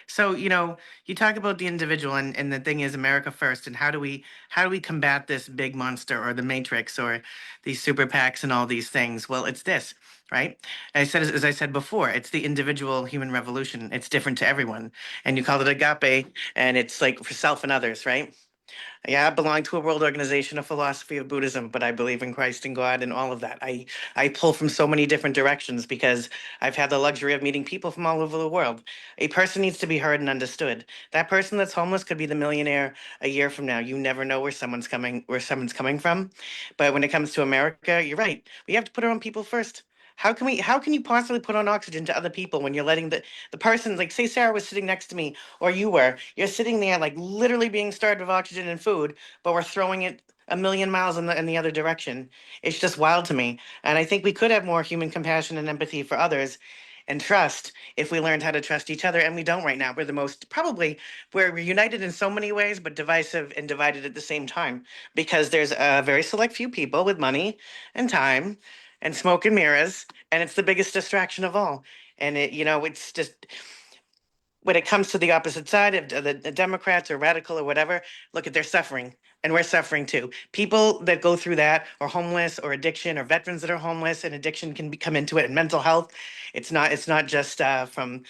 So, you talk about the individual, and the thing is America first, and how do we combat this big monster or the matrix or these super PACs and all these things? Well, it's this, right? As I said before, it's the individual human revolution. It's different to everyone. And you call it agape, and it's like for self and others, right? Yeah, I belong to a world organization, a philosophy of Buddhism, but I believe in Christ and God and all of that. I pull from so many different directions because I've had the luxury of meeting people from all over the world. A person needs to be heard and understood. That person that's homeless could be the millionaire a year from now. You never know where someone's coming from. But when it comes to America, you're right. We have to put our own people first. How can you possibly put on oxygen to other people when you're letting the person, like say Sarah was sitting next to me or you're sitting there like literally being starved of oxygen and food, but we're throwing it a million miles in the other direction. It's just wild to me. And I think we could have more human compassion and empathy for others and trust if we learned how to trust each other. And we don't right now. We're united in so many ways, but divisive and divided at the same time because there's a very select few people with money and time and smoke and mirrors, and it's the biggest distraction of all. And it's just when it comes to the opposite side of the Democrats or radical or whatever, look at their suffering. And we're suffering too. People that go through that or homeless or addiction or veterans that are homeless and addiction can come into it and mental health. It's not just from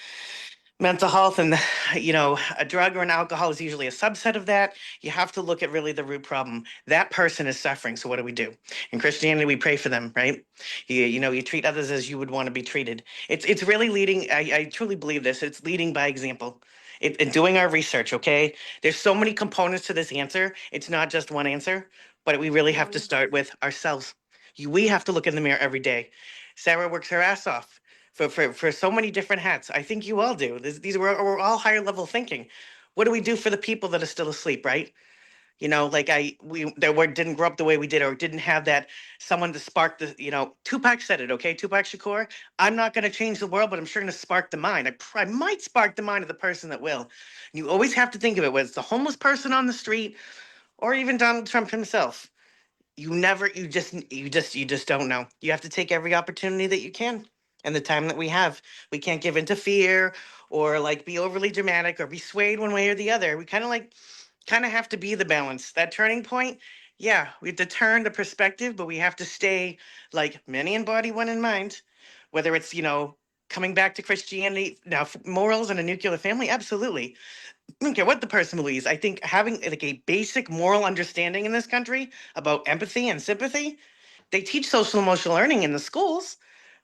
mental health and a drug or an alcohol is usually a subset of that. You have to look at really the root problem. That person is suffering, so what do? In Christianity we pray for them, right? You treat others as you would want to be treated. It's really leading. I truly believe this. It's leading by example. In doing our research, okay, there's so many components to this answer. It's not just one answer, but we really have to start with ourselves. We have to look in the mirror every day. Sarah works her ass off for so many different hats. I think you all do. We're all higher level thinking. What do we do for the people that are still asleep, right? Like didn't grow up the way we did, or didn't have that someone to spark the. Tupac said it, okay. Tupac Shakur. I'm not going to change the world, but I'm sure going to spark the mind. I might spark the mind of the person that will. You always have to think of it, whether it's the homeless person on the street or even Donald Trump himself. You just don't know. You have to take every opportunity that you can and the time that we have. We can't give into fear or like be overly dramatic or be swayed one way or the other. We kind of have to be the balance. That turning point, yeah, we have to turn the perspective, but we have to stay like many in body, one in mind. Whether it's coming back to Christianity now, morals and a nuclear family, absolutely. I don't care what the person believes. I think having like a basic moral understanding in this country about empathy and sympathy, they teach social emotional learning in the schools.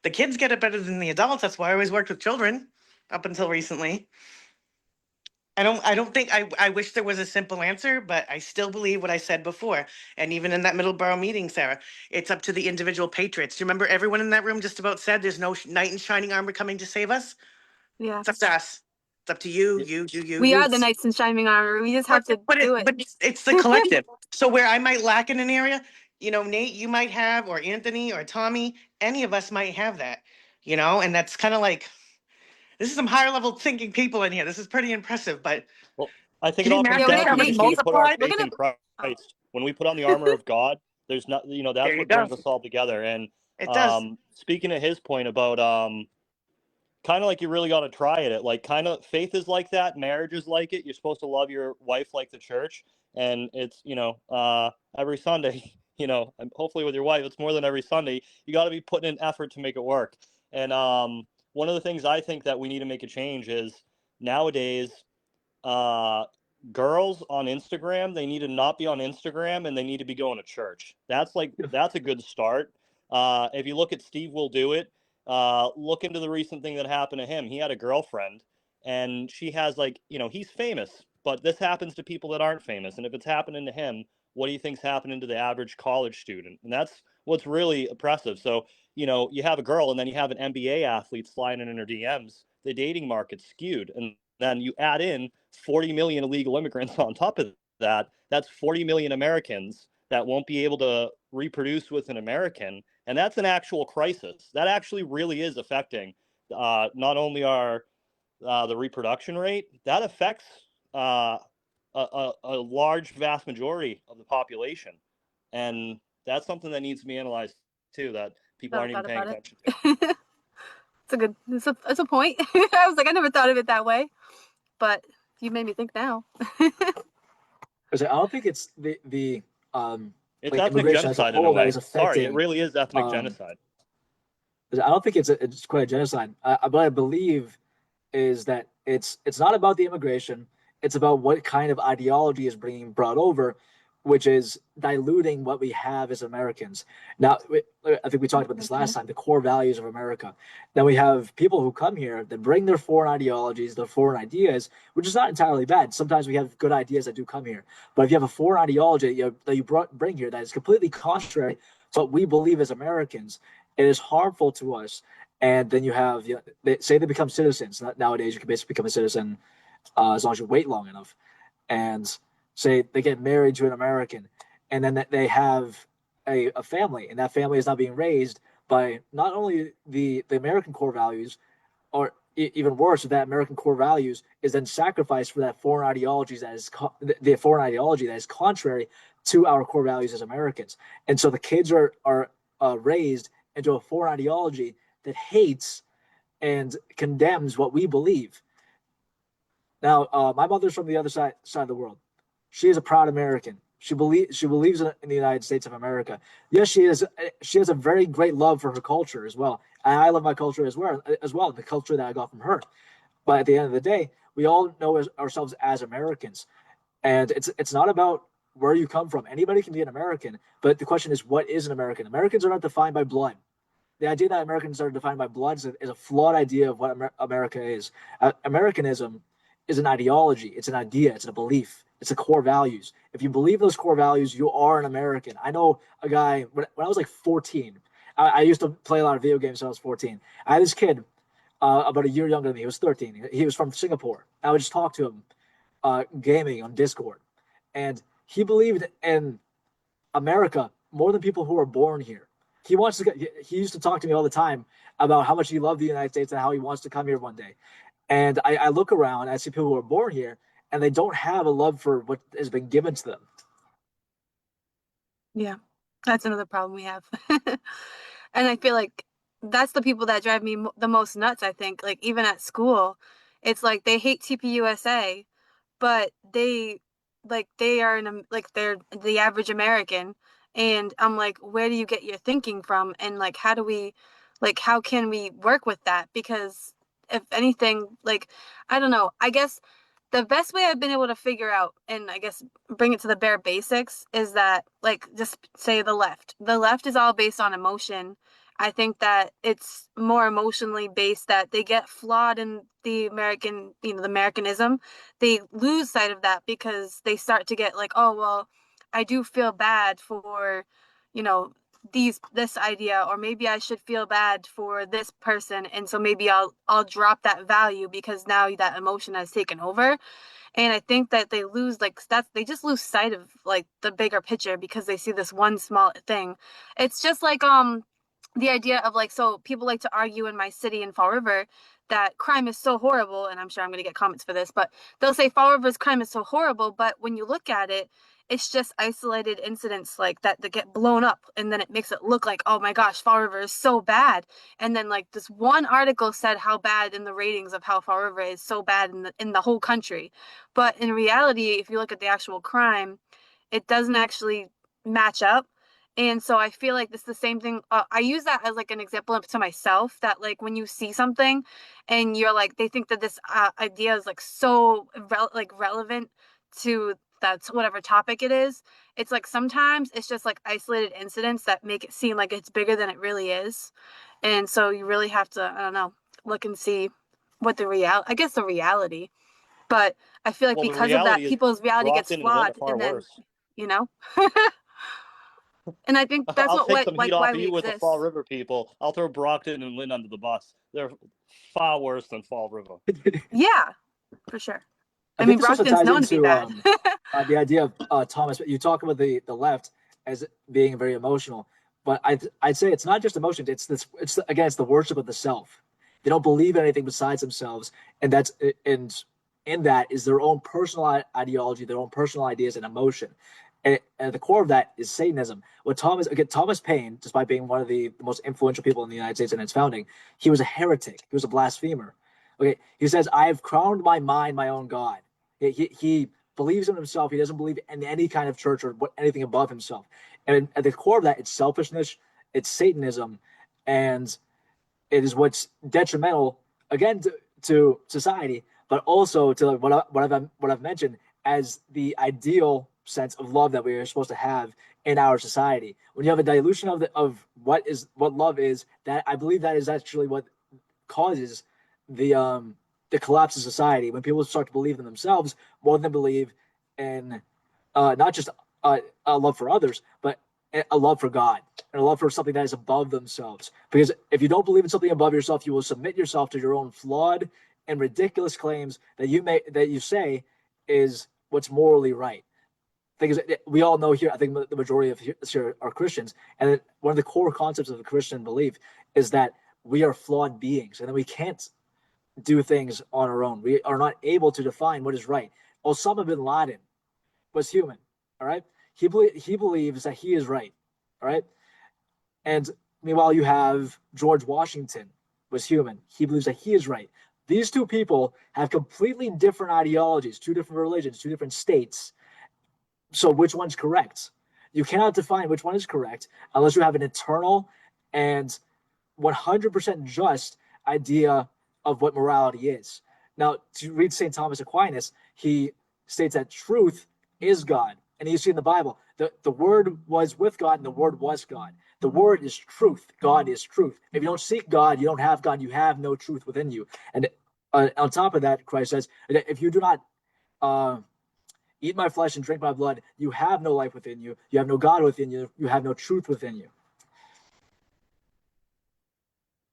The kids get it better than the adults. That's why I always worked with children up until recently. I don't think I wish there was a simple answer, but I still believe what I said before. And even in that Middleborough meeting, Sarah, it's up to the individual patriots. Do you remember everyone in that room just about said there's no knight in shining armor coming to save us? Yeah. It's up to us. It's up to you, Yeah. We you. are the knights in shining armor. We just But have to but do it it. but it's the collective. So where I might lack in an area, Nate, you might have, or Anthony, or Tommy, any of us might have that. And that's kind of like this is some higher level thinking people in here. This is pretty impressive. But Well, I think can it you all comes imagine Yo, down how to we much Nate, just need to put our multiplied? we're faith gonna. in Oh, Christ. When we put on the armor of God, there's not, that's There you what go. brings us all together. And It does. speaking of his point about kind of like you really got to try it. Like kind of faith is like that. Marriage is like it. You're supposed to love your wife like the church, and it's every Sunday. And hopefully with your wife, it's more than every Sunday. You got to be putting in effort to make it work. And one of the things I think that we need to make a change is nowadays, uh, girls on Instagram, they need to not be on Instagram and they need to be going to church. That's a good start. If you look at Steve Will Do It, look into the recent thing that happened to him. He had a girlfriend and she has he's famous, but this happens to people that aren't famous. And if it's happening to him, what do you think's happening to the average college student? And that's what's really oppressive. So, you know, you have a girl and then you have an NBA athlete sliding in her DMs. The dating market's skewed. And then you add in 40 million illegal immigrants on top of that. That's 40 million Americans that won't be able to reproduce with an American. And that's an actual crisis. That actually really is affecting not only our the reproduction rate, that affects a large, vast majority of the population. And that's something that needs to be analyzed too, that people aren't even paying attention to. It's a point. I was like, I never thought of it that way, but you made me think now. I don't think it's the It's like ethnic immigration as a genocide in a whole that way. is Sorry, affecting. it really is ethnic genocide. I don't think it's quite a genocide. What I believe is that it's not about the immigration. It's about what kind of ideology is being brought over, which is diluting what we have as Americans. Now, I think we talked about this last time, the core values of America. Then we have people who come here that bring their foreign ideologies, their foreign ideas, which is not entirely bad. Sometimes we have good ideas that do come here. But if you have a foreign ideology that you bring here that is completely contrary to what we believe as Americans, it is harmful to us. And then you have, they become citizens. Nowadays, you can basically become a citizen as long as you wait long enough. And say they get married to an American, and then they have a family, and that family is now being raised by not only the American core values, or even worse, that American core values is then sacrificed for that foreign ideologies that is the foreign ideology that is contrary to our core values as Americans. And so the kids are raised into a foreign ideology that hates and condemns what we believe. Now, my mother's from the other side of the world. She is a proud American. She believes in the United States of America. Yes, she is. She has a very great love for her culture as well. And I love my culture as well, the culture that I got from her. But at the end of the day, we all know ourselves as Americans, and it's not about where you come from. Anybody can be an American, but the question is, what is an American? Americans are not defined by blood. The idea that Americans are defined by blood is a flawed idea of what America is. Americanism is an ideology. It's an idea. It's a belief. It's the core values. If you believe those core values, you are an American. I know a guy, when I was like 14, I used to play a lot of video games when I was 14. I had this kid about a year younger than me. He was 13. He was from Singapore. I would just talk to him gaming on Discord. And he believed in America more than people who are born here. He used to talk to me all the time about how much he loved the United States and how he wants to come here one day. And I look around, I see people who are born here, and they don't have a love for what has been given to them. Yeah, that's another problem we have. And I feel like that's the people that drive me the most nuts, I think. Like, even at school, it's like they hate TPUSA, but they are they're the average American. And I'm like, where do you get your thinking from? And like, how can we work with that? Because if anything, like, I don't know, I guess the best way I've been able to figure out, and I guess bring it to the bare basics, is that, like, just say the left. The left is all based on emotion. I think that it's more emotionally based, that they get flawed in the American, the Americanism. They lose sight of that because they start to get like, oh, well, I do feel bad for, you know, this idea, or maybe I should feel bad for this person, and so maybe I'll drop that value because now that emotion has taken over. And I think that they just lose sight of like the bigger picture because they see this one small thing. It's just like the idea of like, so people like to argue in my city in Fall River that crime is so horrible, and I'm sure I'm going to get comments for this, but they'll say Fall River's crime is so horrible, but when you look at it, it's just isolated incidents like that get blown up, and then it makes it look like, oh my gosh, Fall River is so bad. And then like this one article said how bad in the ratings of how Fall River is so bad in the whole country. But in reality, if you look at the actual crime, it doesn't actually match up. And so I feel like it's the same thing. I use that as like an example to myself, that like when you see something and you're like, they think that this idea is like so relevant to that's whatever topic it is. It's like sometimes it's just like isolated incidents that make it seem like it's bigger than it really is. And so you really have to, I don't know, look and see what the reality. But I feel like Well, the because of that, reality is people's reality gets Brockton is flawed, far and then worse. you know? And I think that's I'll take some heat off why of we you with the exist. Fall River people. I'll throw Brockton and Lynn under the bus. They're far worse than Fall River. Yeah, for sure. I think mean, this also Brockton's ties known to be into bad. the idea of Thomas. You talk about the left as being very emotional, but I'd say it's not just emotions. It's the worship of the self. They don't believe in anything besides themselves, and in that is their own personal ideology, their own personal ideas and emotion. And at the core of that is Satanism. Thomas Paine, despite being one of the most influential people in the United States in its founding, he was a heretic. He was a blasphemer. Okay, he says, "I have crowned my mind my own God." He believes in himself. He doesn't believe in any kind of church or anything above himself. And at the core of that, it's selfishness, it's Satanism, and it is what's detrimental again to society, but also to what I've mentioned as the ideal sense of love that we are supposed to have in our society. When you have a dilution of what love is, that I believe that is actually what causes the collapse of society, when people start to believe in themselves more than believe in not just a love for others, but a love for God and a love for something that is above themselves. Because if you don't believe in something above yourself, you will submit yourself to your own flawed and ridiculous claims that you say is what's morally right. Because we all know here, I think the majority of here are Christians, and one of the core concepts of the Christian belief is that we are flawed beings, and that we can't do things on our own. We are not able to define what is right. Osama bin Laden was human, all right? He believes that he is right, all right? And meanwhile, you have George Washington was human. He believes that he is right. These two people have completely different ideologies, two different religions, two different states. So which one's correct? You cannot define which one is correct unless you have an eternal and 100% just idea of what morality is. Now, to read St. Thomas Aquinas, he states that truth is God. And you see in the Bible, the Word was with God and the Word was God. The Word is truth. God is truth. If you don't seek God, you don't have God. You have no truth within you. And on top of that, Christ says, if you do not eat my flesh and drink my blood, you have no life within you. You have no God within you. You have no truth within you.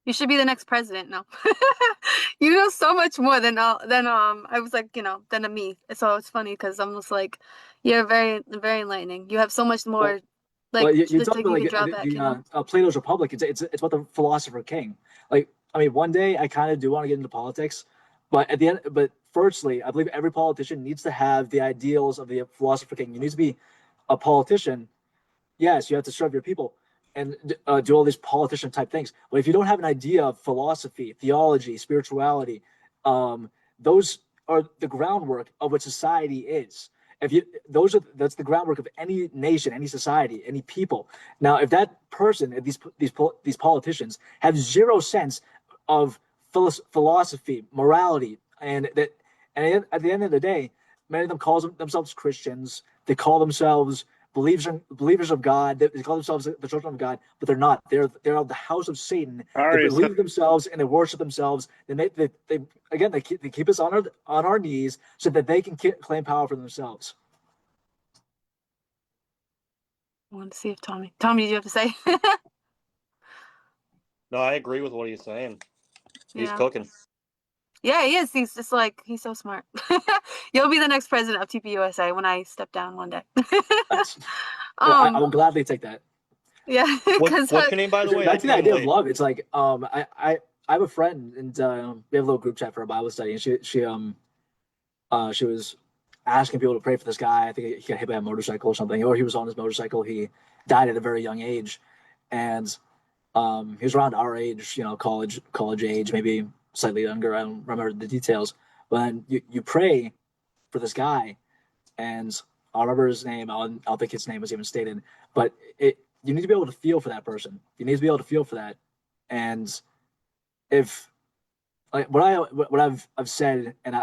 You should be the next president. No, you know so much more than I was like, than a me. So it's funny because I'm just like, you're very very enlightening. You have so much more, Well, you just talk like about you like can draw back. Plato's Republic. It's about the philosopher king. Like, I mean, one day I kind of do want to get into politics, but at the end, but firstly, I believe every politician needs to have the ideals of the philosopher king. You need to be a politician. Yes, you have to serve your people and do all these politician type things. But if you don't have an idea of philosophy, theology, spirituality, those are the groundwork of what society is. That's the groundwork of any nation, any society, any people. Now, if that person, if these politicians have zero sense of philosophy, morality, and at the end of the day, many of them call themselves Christians. They call themselves believers of God. They call themselves the children of God, but they're not. They're of the house of Satan. All They right, believe themselves and they worship themselves. And they keep us on our knees so that they can claim power for themselves. I want to see if Tommy, did you have to say? No, I agree with what he's saying. He's Yeah. cooking. Yeah, he is. He's just like, he's so smart. You'll be the next president of TPUSA when I step down one day. I will gladly take that. Yeah, because What's your name, by the way? Back to the I idea of late. love. It's like I have a friend, and we have a little group chat for a Bible study, and she was asking people to pray for this guy. I think he got hit by a motorcycle or something, or he was on his motorcycle. He died at a very young age, and he was around our age, college age, maybe slightly younger. I don't remember the details. But you pray for this guy, and I don't remember his name. I don't think his name was even stated. But you need to be able to feel for that person. You need to be able to feel for that. And if like what I've said, and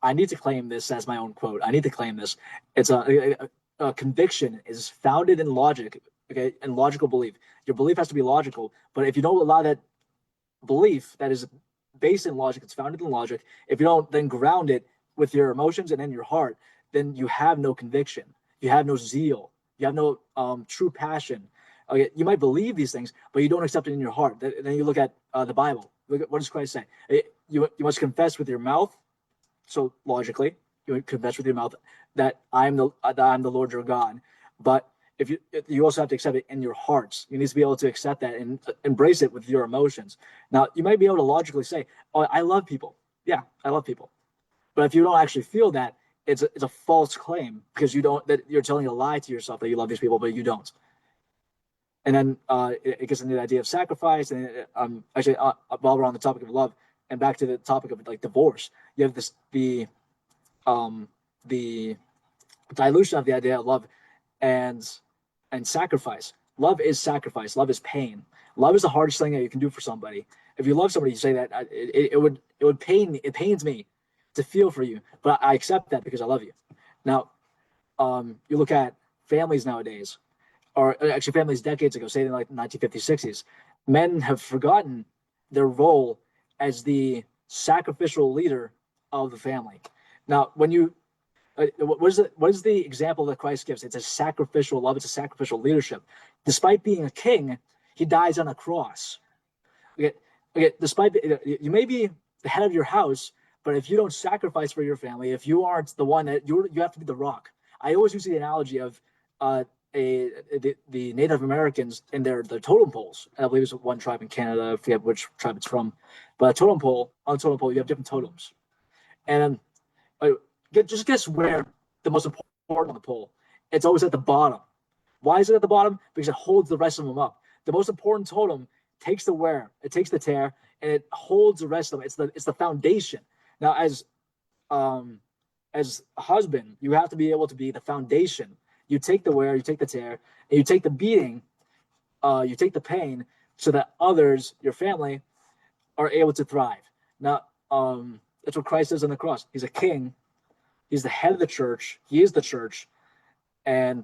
I need to claim this as my own quote. I need to claim this. It's a conviction is founded in logic, okay, and logical belief. Your belief has to be logical, but if you don't allow that belief that is based in logic, it's founded in logic. If you don't then ground it with your emotions and in your heart, then you have no conviction. You have no zeal. You have no true passion. Okay, you might believe these things, but you don't accept it in your heart. Then you look at the Bible. Look at what does Christ say? You must confess with your mouth. So logically, you would confess with your mouth that I'm the Lord your God. But if you also have to accept it in your hearts. You need to be able to accept that and embrace it with your emotions. Now, you might be able to logically say, "Oh, I love people." Yeah, I love people. But if you don't actually feel that, it's a false claim because you're telling a lie to yourself that you love these people, but you don't. And then it gets into the idea of sacrifice. And actually, while we're on the topic of love, and back to the topic of like divorce, you have the dilution of the idea of love and sacrifice. Love is sacrifice. Love is pain. Love is the hardest thing that you can do for somebody. If you love somebody, you say that it would pain me. It pains me to feel for you, but I accept that because I love you. Now, you look at families nowadays, or actually families decades ago, say in like 1950s, 60s, men have forgotten their role as the sacrificial leader of the family. Now, when you what is the example that Christ gives? It's a sacrificial love. It's a sacrificial leadership. Despite being a king, he dies on a cross. Despite you may be the head of your house, but if you don't sacrifice for your family, if you aren't the one that you have to be the rock. I always use the analogy of the Native Americans in their totem poles. I believe it's one tribe in Canada. I forget which tribe it's from, but on the totem pole, you have different totems, and just guess where the most important on the pole. It's always at the bottom. Why is it at the bottom? Because it holds the rest of them up. The most important totem takes the wear, it takes the tear, and it holds the rest of them. It's the foundation. Now, as a husband, you have to be able to be the foundation. You take the wear, you take the tear, and you take the beating, you take the pain, so that others, your family, are able to thrive. Now, that's what Christ is on the cross. He's a king. He's the head of the church. He is the church, and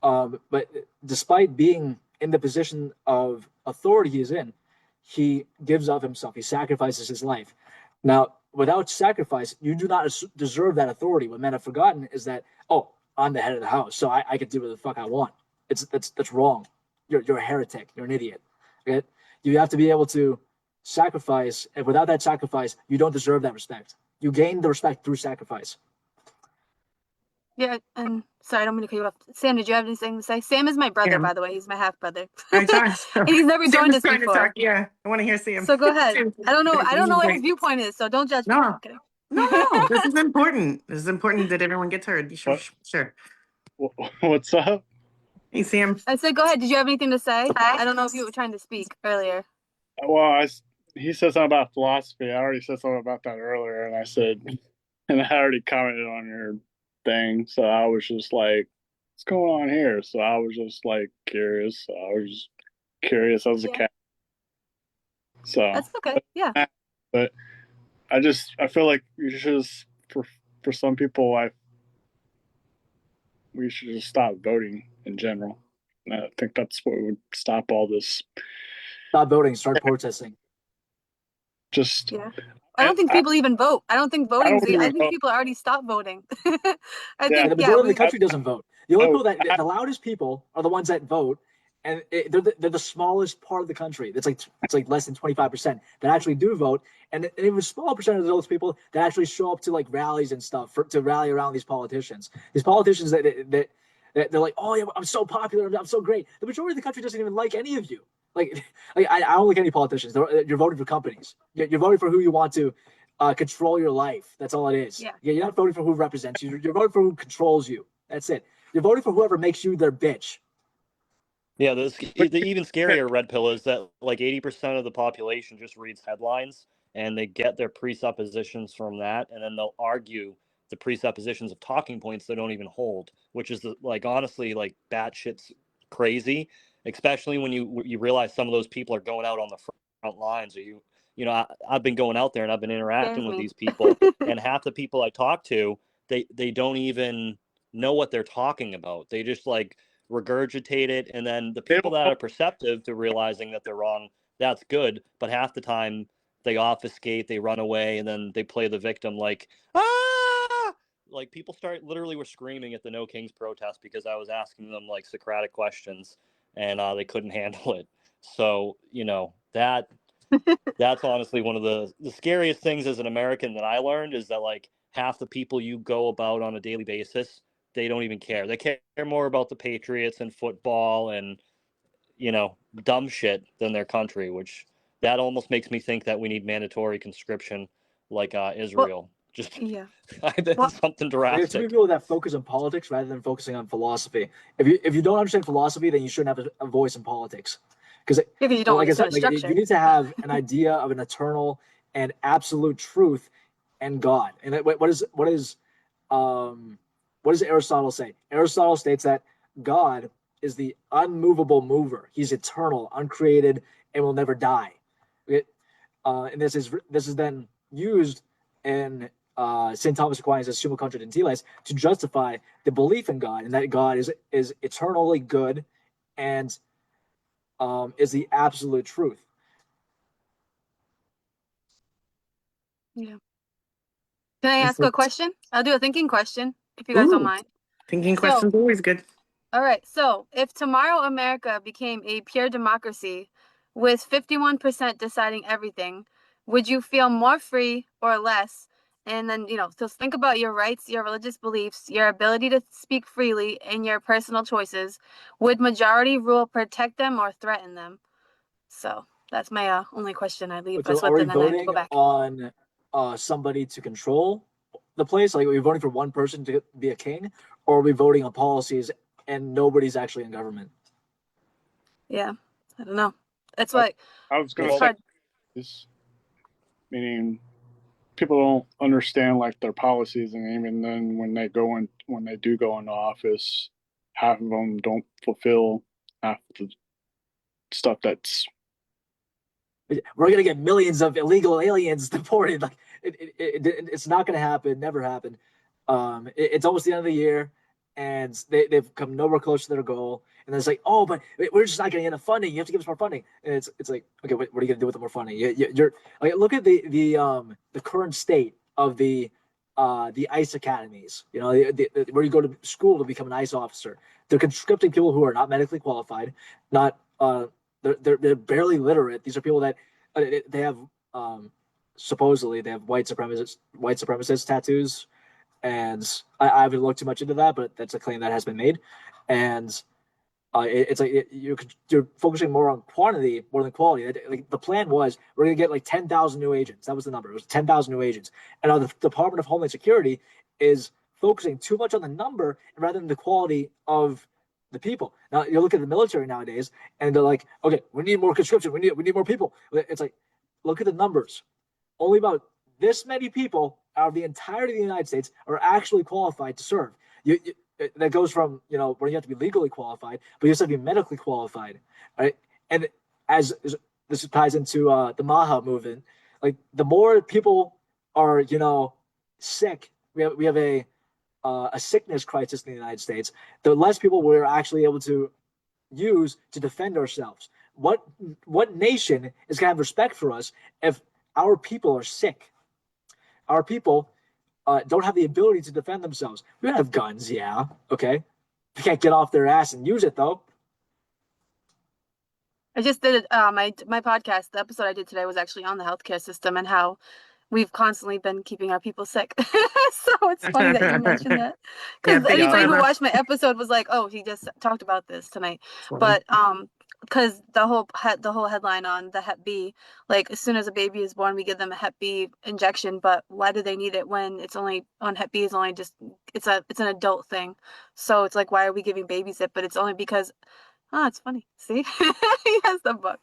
but despite being in the position of authority he is in, he gives of himself. He sacrifices his life. Now, without sacrifice, you do not deserve that authority. What men have forgotten is that, oh, I'm the head of the house, so I can do what the fuck I want. That's wrong. You're a heretic. You're an idiot. Okay? You have to be able to sacrifice, and without that sacrifice, you don't deserve that respect. You gain the respect through sacrifice. Yeah, and sorry, I don't mean to cut you off. Sam, did you have anything to say? Sam is my brother, by the way. He's my half brother. I thought so. And he's never Sam joined was us trying to before. talk. Yeah, I want to hear Sam. So go ahead. I don't know what his Great. viewpoint is, so don't judge me. No. I'm kidding. No, this is important. This is important that everyone gets heard. Sure. What's up? Hey, Sam. I said, go ahead. Did you have anything to say? I don't know if you were trying to speak earlier. Well, he said something about philosophy. I already said something about that earlier, and I already commented on your thing. So I was just like, what's going on here? So I was just like curious. So I was just curious as a cat. So that's okay. Yeah. But I feel like you should just, for some people, we should just stop voting in general. And I think that's what would stop all this. Stop voting, start protesting. Just yeah. I don't think people even vote. I don't think voting. I think people already stopped voting. I think the majority of the country doesn't vote. The only people the loudest people are the ones that vote, and they're the smallest part of the country. It's like less than 25% that actually do vote, and even a small percentage of those people that actually show up to like rallies and stuff to rally around these politicians. These politicians that they're like, oh yeah, I'm so popular, I'm so great. The majority of the country doesn't even like any of you. Like I don't like any politicians. You're voting for companies. You're voting for who you want to control your life. That's all it is. Yeah, you're not voting for who represents you. You're voting for who controls you. That's it. You're voting for whoever makes you their bitch. Yeah, the even scarier red pill is that like 80% of the population just reads headlines and they get their presuppositions from that, and then they'll argue the presuppositions of talking points that don't even hold, which is honestly like batshit's crazy, especially when you realize some of those people are going out on the front lines, or I've been going out there and I've been interacting with these people, and half the people I talk to, they don't even know what they're talking about. They just like regurgitate it, and then the people that are perceptive to realizing that they're wrong, that's good, but half the time they obfuscate, they run away, and then they play the victim like, like people literally were screaming at the No Kings protest because I was asking them like Socratic questions, and they couldn't handle it. So that's honestly one of the scariest things as an American that I learned, is that like half the people you go about on a daily basis, they don't even care. They care more about the Patriots and football and dumb shit than their country, which that almost makes me think that we need mandatory conscription like Israel. Just Yeah. something There are too many drastic. people that focus on politics rather than focusing on philosophy. If you don't understand philosophy, then you shouldn't have a voice in politics. Because you don't like I said, understand structure. you need to have an idea of an eternal and absolute truth and God. And what does Aristotle say? Aristotle states that God is the unmovable mover. He's eternal, uncreated, and will never die. And this is then used in St. Thomas Aquinas' Summa Contra Gentiles to justify the belief in God, and that God is eternally good and is the absolute truth. Yeah. Can I ask a question? I'll do a thinking question, if you guys don't mind. Thinking questions always good. All right. So if tomorrow America became a pure democracy with 51% deciding everything, would you feel more free or less? And then, so think about your rights, your religious beliefs, your ability to speak freely, and your personal choices. Would majority rule protect them or threaten them? So that's my only question I leave So us are with, we and then I have to go voting back. on somebody to control the place? Like, are we voting for one person to be a king, or are we voting on policies and nobody's actually in government? Yeah, I don't know. It's like I was going to it's say hard. this, meaning people don't understand like their policies, and even then when they do go into office, half of them don't fulfill half the stuff that's We're gonna get millions of illegal aliens deported. Like it's not gonna happen. Never happened. It's almost the end of the year, and they've come nowhere close to their goal. And it's like, oh, but we're just not gonna get enough funding. You have to give us more funding. And it's like, okay, what are you gonna do with the more funding? You're like, look at the current state of the ICE academies. Where you go to school to become an ICE officer. They're conscripting people who are not medically qualified, not they're barely literate. These are people that they have supposedly they have white supremacist tattoos, and I haven't looked too much into that, but that's a claim that has been made. And it's like you're focusing more on quantity more than quality. Like the plan was we're gonna get like 10,000 new agents. That was the number. It was 10,000 new agents. And now the Department of Homeland Security is focusing too much on the number rather than the quality of the people. Now you look at the military nowadays, and they're like, okay, we need more conscription. We need more people. It's like, look at the numbers. Only about this many people out of the entirety of the United States are actually qualified to serve. That goes from where you have to be legally qualified, but you also have to be medically qualified, right? And as this ties into the Maha movement, like the more people are sick, we have a sickness crisis in the United States, the less people we're actually able to use to defend ourselves. What nation is going to have respect for us if our people are sick? Our people don't have the ability to defend themselves. We don't have guns, yeah, okay. They can't get off their ass and use it though. I just did my podcast. The episode I did today was actually on the healthcare system and how we've constantly been keeping our people sick. So it's funny that you mentioned that, because anybody who watched my episode was like, "Oh, he just talked about this tonight." But because the whole headline on the Hep B, like as soon as a baby is born, we give them a Hep B injection. But why do they need it when it's only on Hep B is only just it's an adult thing. So it's like, why are we giving babies it? But it's only because it's funny. See, he has the book.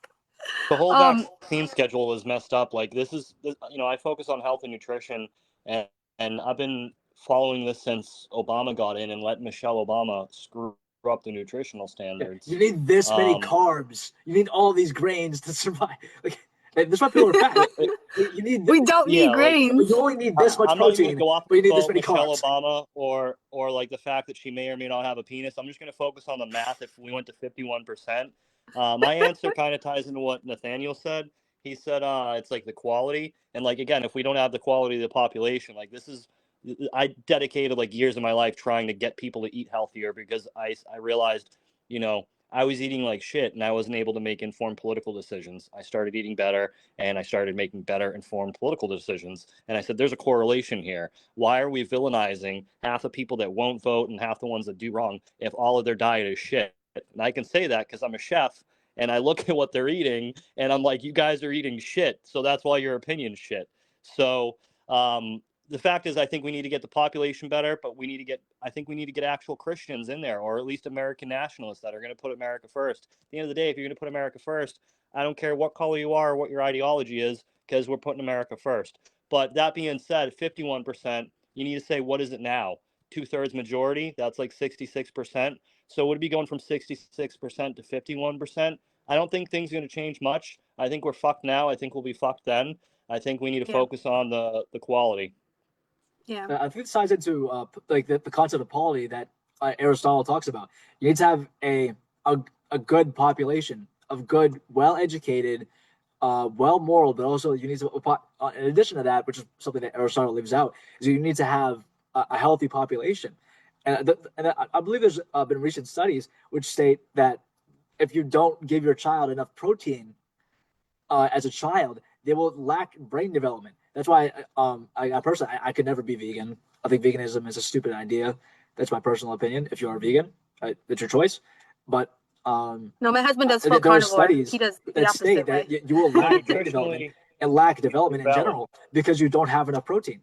The whole vaccine schedule is messed up. Like I focus on health and nutrition, and I've been following this since Obama got in and let Michelle Obama screw up the nutritional standards. You need this many carbs. You need all these grains to survive. Like, that's why people are fat. You need. We don't need grains. You only need this much protein. But you need this many Michelle carbs. Obama or like the fact that she may or may not have a penis. I'm just going to focus on the math. If we went to 51%, my answer kind of ties into what Nathaniel said. He said it's like the quality, and like again, if we don't have the quality of the population, like this is I dedicated like years of my life trying to get people to eat healthier because I realized, I was eating like shit and I wasn't able to make informed political decisions. I started eating better and I started making better informed political decisions. And I said, there's a correlation here. Why are we villainizing half the people that won't vote and half the ones that do wrong if all of their diet is shit? And I can say that because I'm a chef and I look at what they're eating and I'm like, you guys are eating shit. So that's why your opinion's shit. So, the fact is, I think we need to get the population better, but I think we need to get actual Christians in there, or at least American nationalists that are going to put America first. At the end of the day, if you're going to put America first, I don't care what color you are or what your ideology is, because we're putting America first. But that being said, 51%, you need to say, what is it now? 2/3 majority, that's like 66%. So would it be going from 66% to 51%? I don't think things are going to change much. I think we're fucked now. I think we'll be fucked then. I think we need to focus on the quality. Yeah. I think this ties into like the concept of polity that Aristotle talks about. You need to have a good population of good, well-educated, well-moral, but also you need to, in addition to that, which is something that Aristotle leaves out, is you need to have a healthy population. And I believe there's been recent studies which state that if you don't give your child enough protein as a child, they will lack brain development. That's why I personally I could never be vegan. I think veganism is a stupid idea. That's my personal opinion. If you are vegan, it's your choice. But no, my husband does full there are carnivore. studies He does the that state opposite way. that you will lack brain development and lack development in general because you don't have enough protein.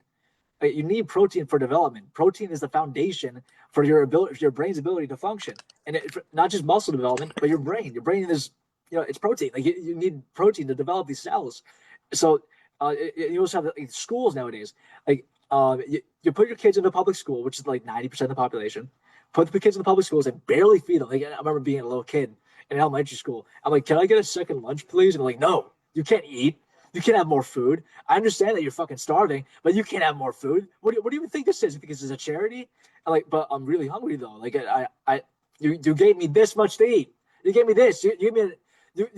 You need protein for development. Protein is the foundation for your ability, for your brain's ability to function, and not just muscle development, but your brain. Your brain is, it's protein. Like you need protein to develop these cells. So you also have like, schools nowadays. Like you put your kids into public school, which is like 90% of the population. Put the kids in the public schools and barely feed them. Like I remember being a little kid in elementary school. I'm like, can I get a second lunch, please? And they're like, no, you can't eat. You can't have more food. I understand that you're fucking starving, but you can't have more food. What do you even think this is? You think this is a charity? I'm like, but I'm really hungry though. Like you gave me this much to eat. You gave me this. You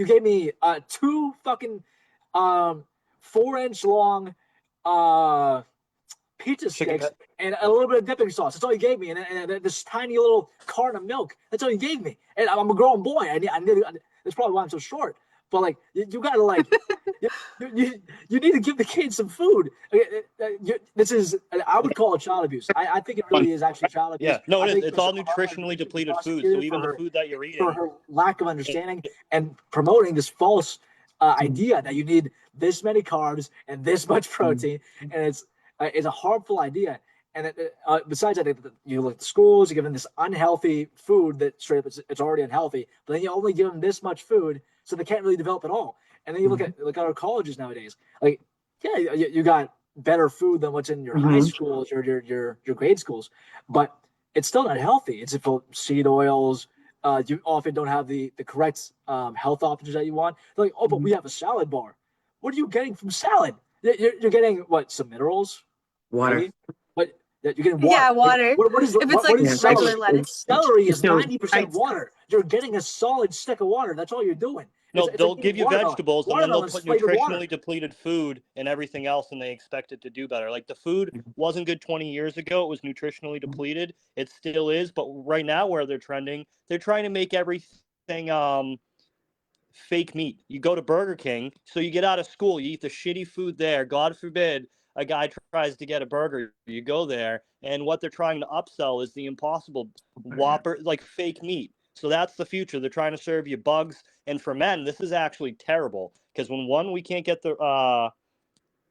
gave me 2 fucking 4-inch long pizza sticks and a little bit of dipping sauce. That's all you gave me, and this tiny little carton of milk. That's all you gave me. And I'm a grown boy. That's probably why I'm so short. But like, you gotta like, you need to give the kids some food. This is, I would call it child abuse. I think it really is actually child abuse. Yeah, no, it is. It's all Michelle nutritionally depleted food. So even the food that you're eating, for her lack of understanding and promoting this false idea that you need this many carbs and this much protein, and it's a harmful idea. And besides that, you look at the schools, you give them this unhealthy food that straight up it's already unhealthy, but then you only give them this much food, so they can't really develop at all. And then you look at our colleges nowadays. Like, yeah, you got better food than what's in your high schools or your grade schools, but it's still not healthy. It's full of seed oils. You often don't have the correct health options that you want. They're like, oh, but we have a salad bar. What are you getting from salad? You're getting what? Some minerals, Water. maybe? But you're getting water. Yeah, water. What is If it's like celery? regular lettuce. Celery is 90% water. You're getting a solid stick of water. That's all you're doing. no, they'll give you vegetables and then they'll Watermelon's put flavored water. nutritionally depleted food and everything else, and they expect it to do better. Like the food wasn't good 20 years ago. It was nutritionally depleted. It still is, but right now where they're trending, they're trying to make everything fake meat. You go to Burger King, so you get out of school, you eat the shitty food there. God forbid a guy tries to get a burger. You go there, and what they're trying to upsell is the Impossible Whopper, like fake meat. So that's the future. They're trying to serve you bugs. And for men, this is actually terrible because when we can't get the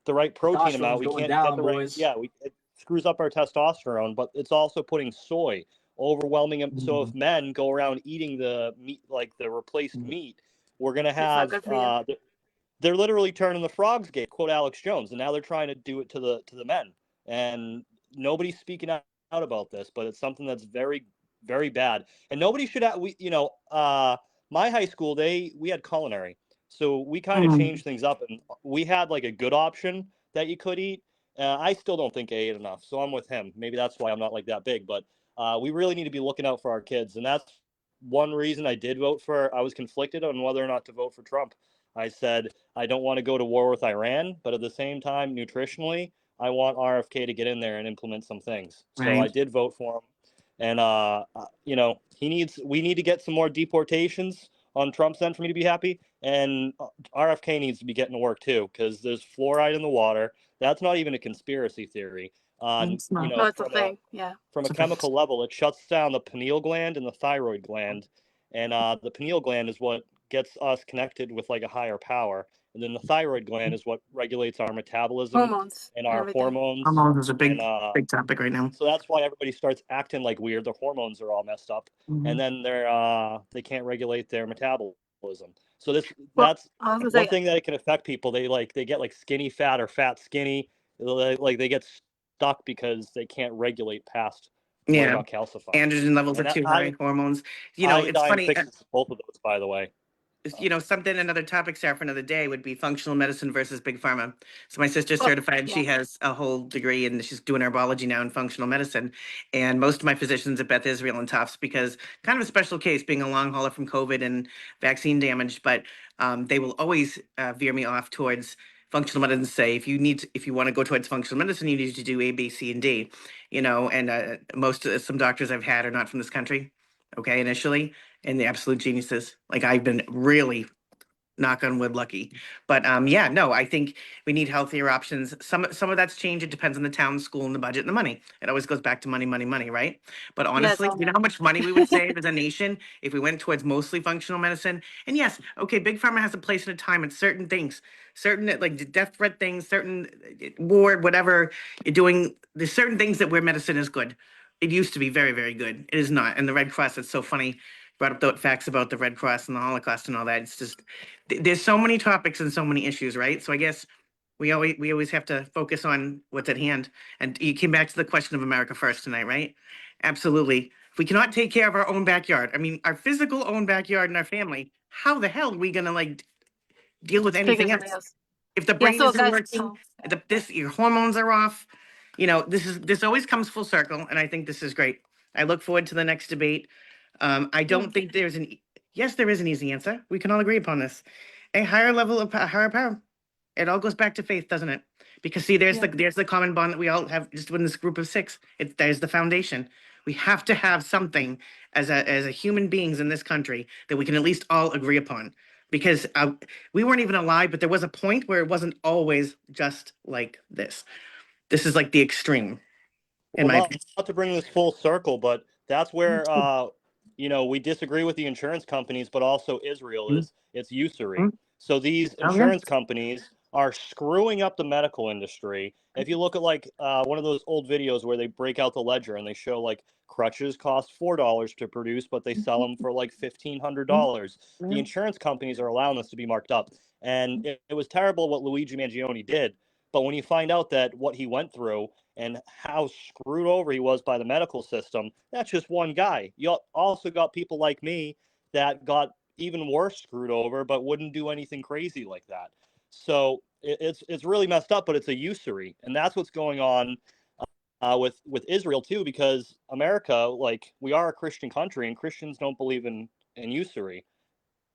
right protein amount, we can't get the right. Yeah, it screws up our testosterone, but it's also putting soy overwhelming. So if men go around eating the meat, like the replaced meat, we're gonna have. They're literally turning the frogs gay, quote Alex Jones, and now they're trying to do it to the men. And nobody's speaking out about this, but it's something that's very, very bad. And nobody should have. My high school, we had culinary, so we kind of changed things up, and we had like a good option that you could eat. I still don't think I ate enough, so I'm with him. Maybe that's why I'm not like that big, but we really need to be looking out for our kids, and that's one reason I was conflicted on whether or not to vote for Trump. I said, I don't want to go to war with Iran, but at the same time, nutritionally, I want RFK to get in there and implement some things. So Right. I did vote for him. And you know, we need to get some more deportations on Trump's end for me to be happy. And RFK needs to be getting to work too, because there's fluoride in the water. That's not even a conspiracy theory. It's not. You No, know, it's a thing. Yeah. from a chemical level, it shuts down the pineal gland and the thyroid gland. And the pineal gland is what gets us connected with like a higher power. And then the thyroid gland is what regulates our metabolism Hormones and and our everything. hormones. Hormones is a big, And big topic right now. so that's why everybody starts acting like weird. Their hormones are all messed up, and then they can't regulate their metabolism. So Well, that's I was gonna one say, thing that it can affect people. They get like skinny fat or fat skinny. Like they get stuck because they can't regulate past where it Yeah. got calcified. Androgen levels are And too high, hormones. You know, it's iodine funny. fixes both of those, by the way. You know, something, another topic, Sarah, for another day would be functional medicine versus big pharma. So my sister's well, certified. She yeah. has a whole degree and she's doing herbology now in functional medicine. And most of my physicians at Beth Israel and Tufts, because kind of a special case being a long hauler from COVID and vaccine damage, but they will always veer me off towards functional medicine and say, if you want to go towards functional medicine, you need to do A, B, C, and D, you know, and some doctors I've had are not from this country. Okay, initially, and the absolute geniuses. Like I've been really, knock on wood, lucky. But yeah, no, I think we need healthier options. Some of that's changed. It depends on the town, school, and the budget and the money. It always goes back to money, money, money, right? But Yeah, it's honestly, all you know how much money we would save as a nation if we went towards mostly functional medicine? And yes, okay, big pharma has a place and a time at certain things, certain like death threat things, certain war, whatever you're doing. There's certain things that where medicine is good. It used to be very, very good. It is not. And the Red Cross, it's so funny. Brought up the facts about the Red Cross and the Holocaust and all that. It's just there's so many topics and so many issues, right? So I guess we always have to focus on what's at hand. And you came back to the question of America first tonight, right? Absolutely. If we cannot take care of our own backyard, I mean, our physical own backyard and our family, how the hell are we gonna like deal with figure anything something else? else. If the Yeah. brain So isn't guys, working, your hormones are off. You know, this always comes full circle, and I think this is great. I look forward to the next debate. I don't think yes, there is an easy answer. We can all agree upon this. A higher level of higher power. It all goes back to faith, doesn't it? Because see, there's the common bond that we all have just in this group of six. There's the foundation. We have to have something as a human beings in this country that we can at least all agree upon. Because we weren't even alive, but there was a point where it wasn't always just like this. This is like the extreme. In Well, my not to bring this full circle, but that's where you know, we disagree with the insurance companies, but also Israel is it's usury. So these insurance companies are screwing up the medical industry. If you look at like one of those old videos where they break out the ledger and they show like crutches cost $4 to produce, but they sell them for like $1,500. The insurance companies are allowing this to be marked up, and it was terrible what Luigi Mangione did. But when you find out that what he went through and how screwed over he was by the medical system, that's just one guy. You also got people like me that got even worse screwed over, but wouldn't do anything crazy like that. So it's really messed up, but it's a usury, and that's what's going on with Israel too, because America, like we are a Christian country, and Christians don't believe in usury.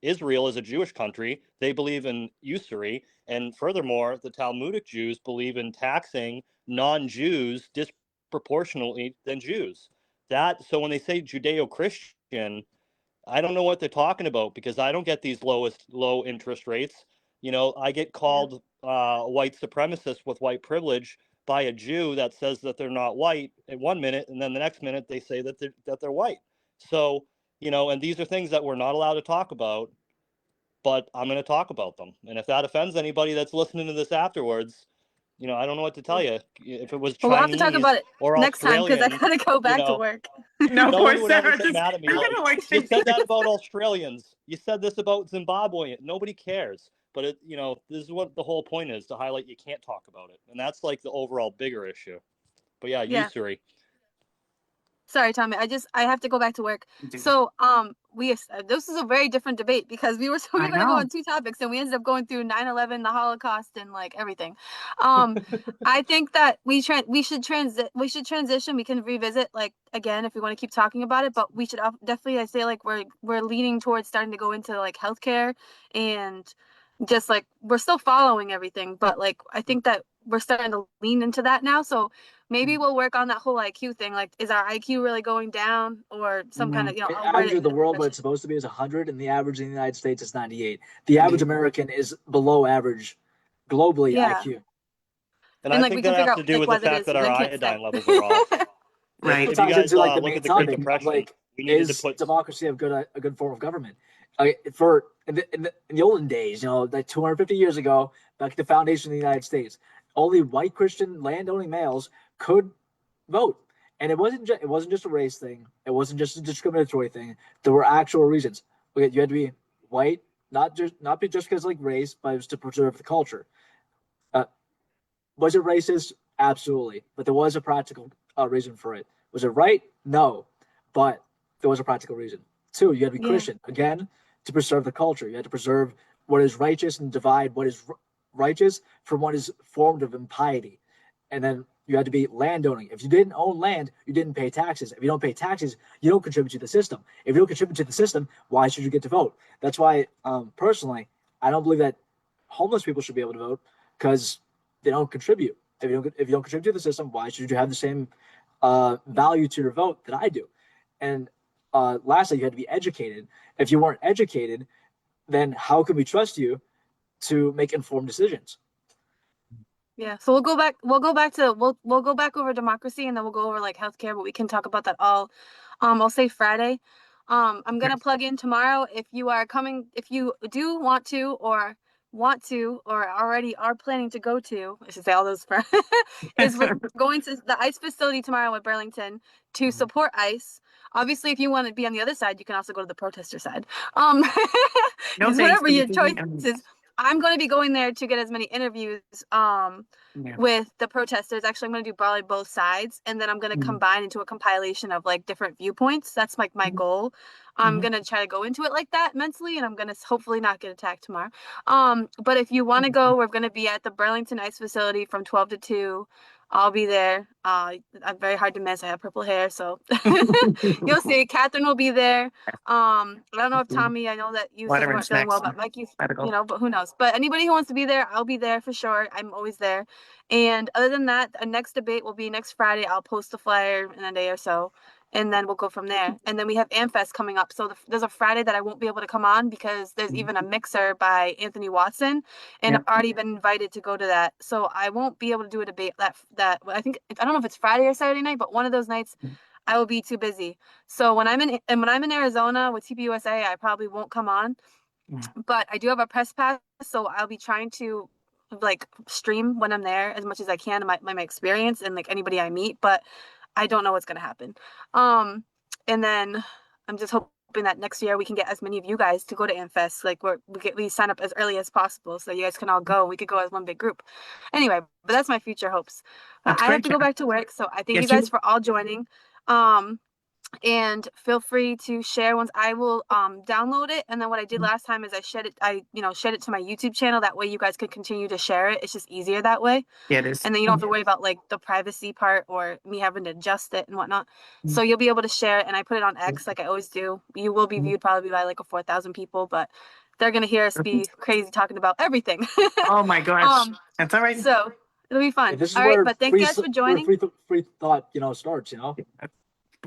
Israel is a Jewish country. They believe in usury. And furthermore, the Talmudic Jews believe in taxing non-Jews disproportionately than Jews. So when they say Judeo-Christian, I don't know what they're talking about, because I don't get these low interest rates. You know, I get called white supremacist with white privilege by a Jew that says that they're not white in 1 minute, and then the next minute they say that they're white. So, you know, and these are things that we're not allowed to talk about, but I'm going to talk about them. And if that offends anybody that's listening to this afterwards, you know, I don't know what to tell you. If it was well, we'll have to talk Chinese about it or next time because I Australian, gotta go you back to know, work. no, no poor one would ever Sarah. get mad at me. I Like, gotta like you said that about Australians. You said this about Zimbabwean. Nobody cares. But it, you know, this is what the whole point is, to highlight you can't talk about it. And that's like the overall bigger issue. But yeah, Yeah. usury. Sorry, Tommy. I have to go back to work. So this is a very different debate because we were going to go on two topics and we ended up going through 9/11, the Holocaust, and like everything. I think that we should transition. We can revisit like again if we want to keep talking about it, but we should definitely, I say, like we're leaning towards starting to go into like healthcare and just like we're still following everything, but like I think that we're starting to lean into that now. So maybe we'll work on that whole IQ thing. Like, is our IQ really going down, or some kind of, The I'll word average it of the in world, what a it's supposed to be, is 100, and the average in the United States is 98. The average American is below average globally Yeah. IQ. And And I like think we can that figure has to out do like with why the that fact is, that and our then can't say. iodine levels are off. Right. It If you ties guys into like the look main at the Great topic of Depression, like, we needed to is put democracy a good form of government? In the olden days, like 250 years ago, back at the foundation of the United States, only white Christian land-owning males could vote, and it wasn't just a race thing. It wasn't just a discriminatory thing. There were actual reasons. Okay, you had to be white, not just because like race, but it was to preserve the culture. Uh, was it racist? Absolutely, but there was a practical reason for it. Was it right? No, but there was a practical reason. Two, you had to be Yeah. Christian again to preserve the culture. You had to preserve what is righteous and divide what is righteous from what is formed of impiety. And then you had to be landowning. If you didn't own land, you didn't pay taxes. If you don't pay taxes, you don't contribute to the system. If you don't contribute to the system, why should you get to vote? That's why, personally, I don't believe that homeless people should be able to vote, because they don't contribute. If you don't contribute to the system, why should you have the same value to your vote that I do? And lastly, you had to be educated. If you weren't educated, then how can we trust you to make informed decisions? Yeah, so we'll go back. We'll go back over democracy, and then we'll go over like healthcare. But we can talk about that all. I'll say Friday. I'm gonna plug in tomorrow. If you are coming, if you do want to, or already are planning to go to, I should say all those for, is we're going to the ICE facility tomorrow at Burlington to support ICE. Obviously, if you want to be on the other side, you can also go to the protester side. No It's thanks. whatever your choice is. I'm going to be going there to get as many interviews with the protesters. Actually, I'm going to do probably both sides, and then I'm going to combine into a compilation of like different viewpoints. That's like my goal. I'm going to try to go into it like that mentally, and I'm going to hopefully not get attacked tomorrow. But if you want to go, we're going to be at the Burlington ICE facility from 12 to 2. I'll be there. I'm very hard to miss. I have purple hair, so you'll see. Catherine will be there. I don't know if Tommy, I know that you said you weren't feeling well, but Mikey's, but who knows? But anybody who wants to be there, I'll be there for sure. I'm always there. And other than that, a next debate will be next Friday. I'll post the flyer in a day or so, and then we'll go from there. And then we have AmFest coming up. So there's a Friday that I won't be able to come on because there's even a mixer by Anthony Watson, and I've already been invited to go to that. So I won't be able to do a debate that I don't know if it's Friday or Saturday night, but one of those nights I will be too busy. So when I'm in Arizona with TPUSA, I probably won't come on. But I do have a press pass, so I'll be trying to like stream when I'm there as much as I can, my experience and like anybody I meet, but I don't know what's gonna happen. And then I'm just hoping that next year we can get as many of you guys to go to AmFest. Like we sign up as early as possible so you guys can all go. We could go as one big group. Anyway, but that's my future hopes. But I have to go back to work, so I thank you guys for all joining. And feel free to share once. I will download it, and then what I did last time is I shared it to my YouTube channel. That way you guys can continue to share it. It's just easier that way. Yeah, it is. And then you don't have to worry about like the privacy part or me having to adjust it and whatnot. So you'll be able to share it, and I put it on X like I always do. You will be viewed probably by like 4,000 people, but they're gonna hear us be crazy talking about everything. Oh my gosh. That's all right. So it'll be fun. This is all where right, but thank you guys for joining. Free thought, starts.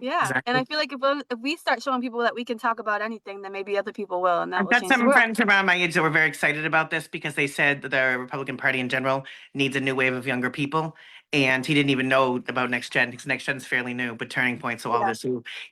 Yeah, Exactly. and I feel like if we start showing people that we can talk about anything, then maybe other people will, and that I've will got change the some world. friends around my age that were very excited about this because they said that the Republican Party in general needs a new wave of younger people. And he didn't even know about NextGen because NextGen's fairly new, but Turning Point. So all Yeah. this,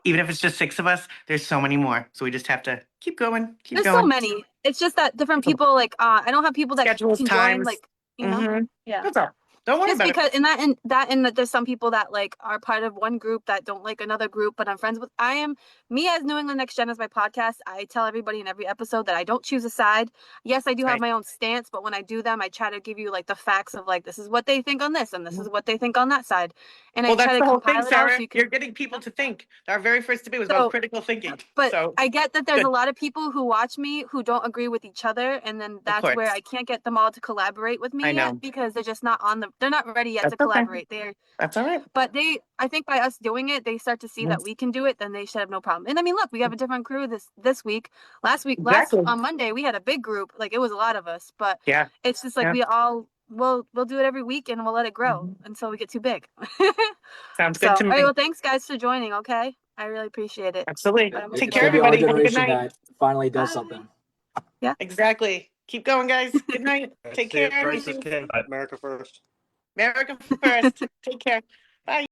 even if it's just 6 of us, there's so many more. So we just have to keep going, There's so many. It's just that different people, like I don't have people that Schedules, can join, times. like yeah. That's all. Don't worry Just about because it. that there's some people that like are part of one group that don't like another group, but I'm friends with. I am me as New England Next Gen is my podcast. I tell everybody in every episode that I don't choose a side. Yes, I do have my own stance, but when I do them, I try to give you like the facts of like this is what they think on this and this is what they think on that side, and I try That's to the whole compile thing, it all Sarah. so you can. You're getting people to think. Our very first debate was about critical thinking. But So I get that there's good. a lot of people who watch me who don't agree with each other, and then that's where I can't get them all to collaborate with me yet because they're just not they're not ready yet to collaborate. That's all right. But I think by us doing it, they start to see that we can do it, then they should have no problem. And I mean, look, we have a different crew this week. Last on Monday, we had a big group, like it was a lot of us, but it's just like we all we'll do it every week, and we'll let it grow until we get too big. Sounds So, good to all me. right, well, thanks guys for joining. Okay, I really appreciate it. Absolutely. But Take It's care, gonna be our everybody. Have a good generation night. that finally does Bye. something. Exactly. Keep going, guys. Good night. Take See you. care. Christ is king. America first. America first. Take care.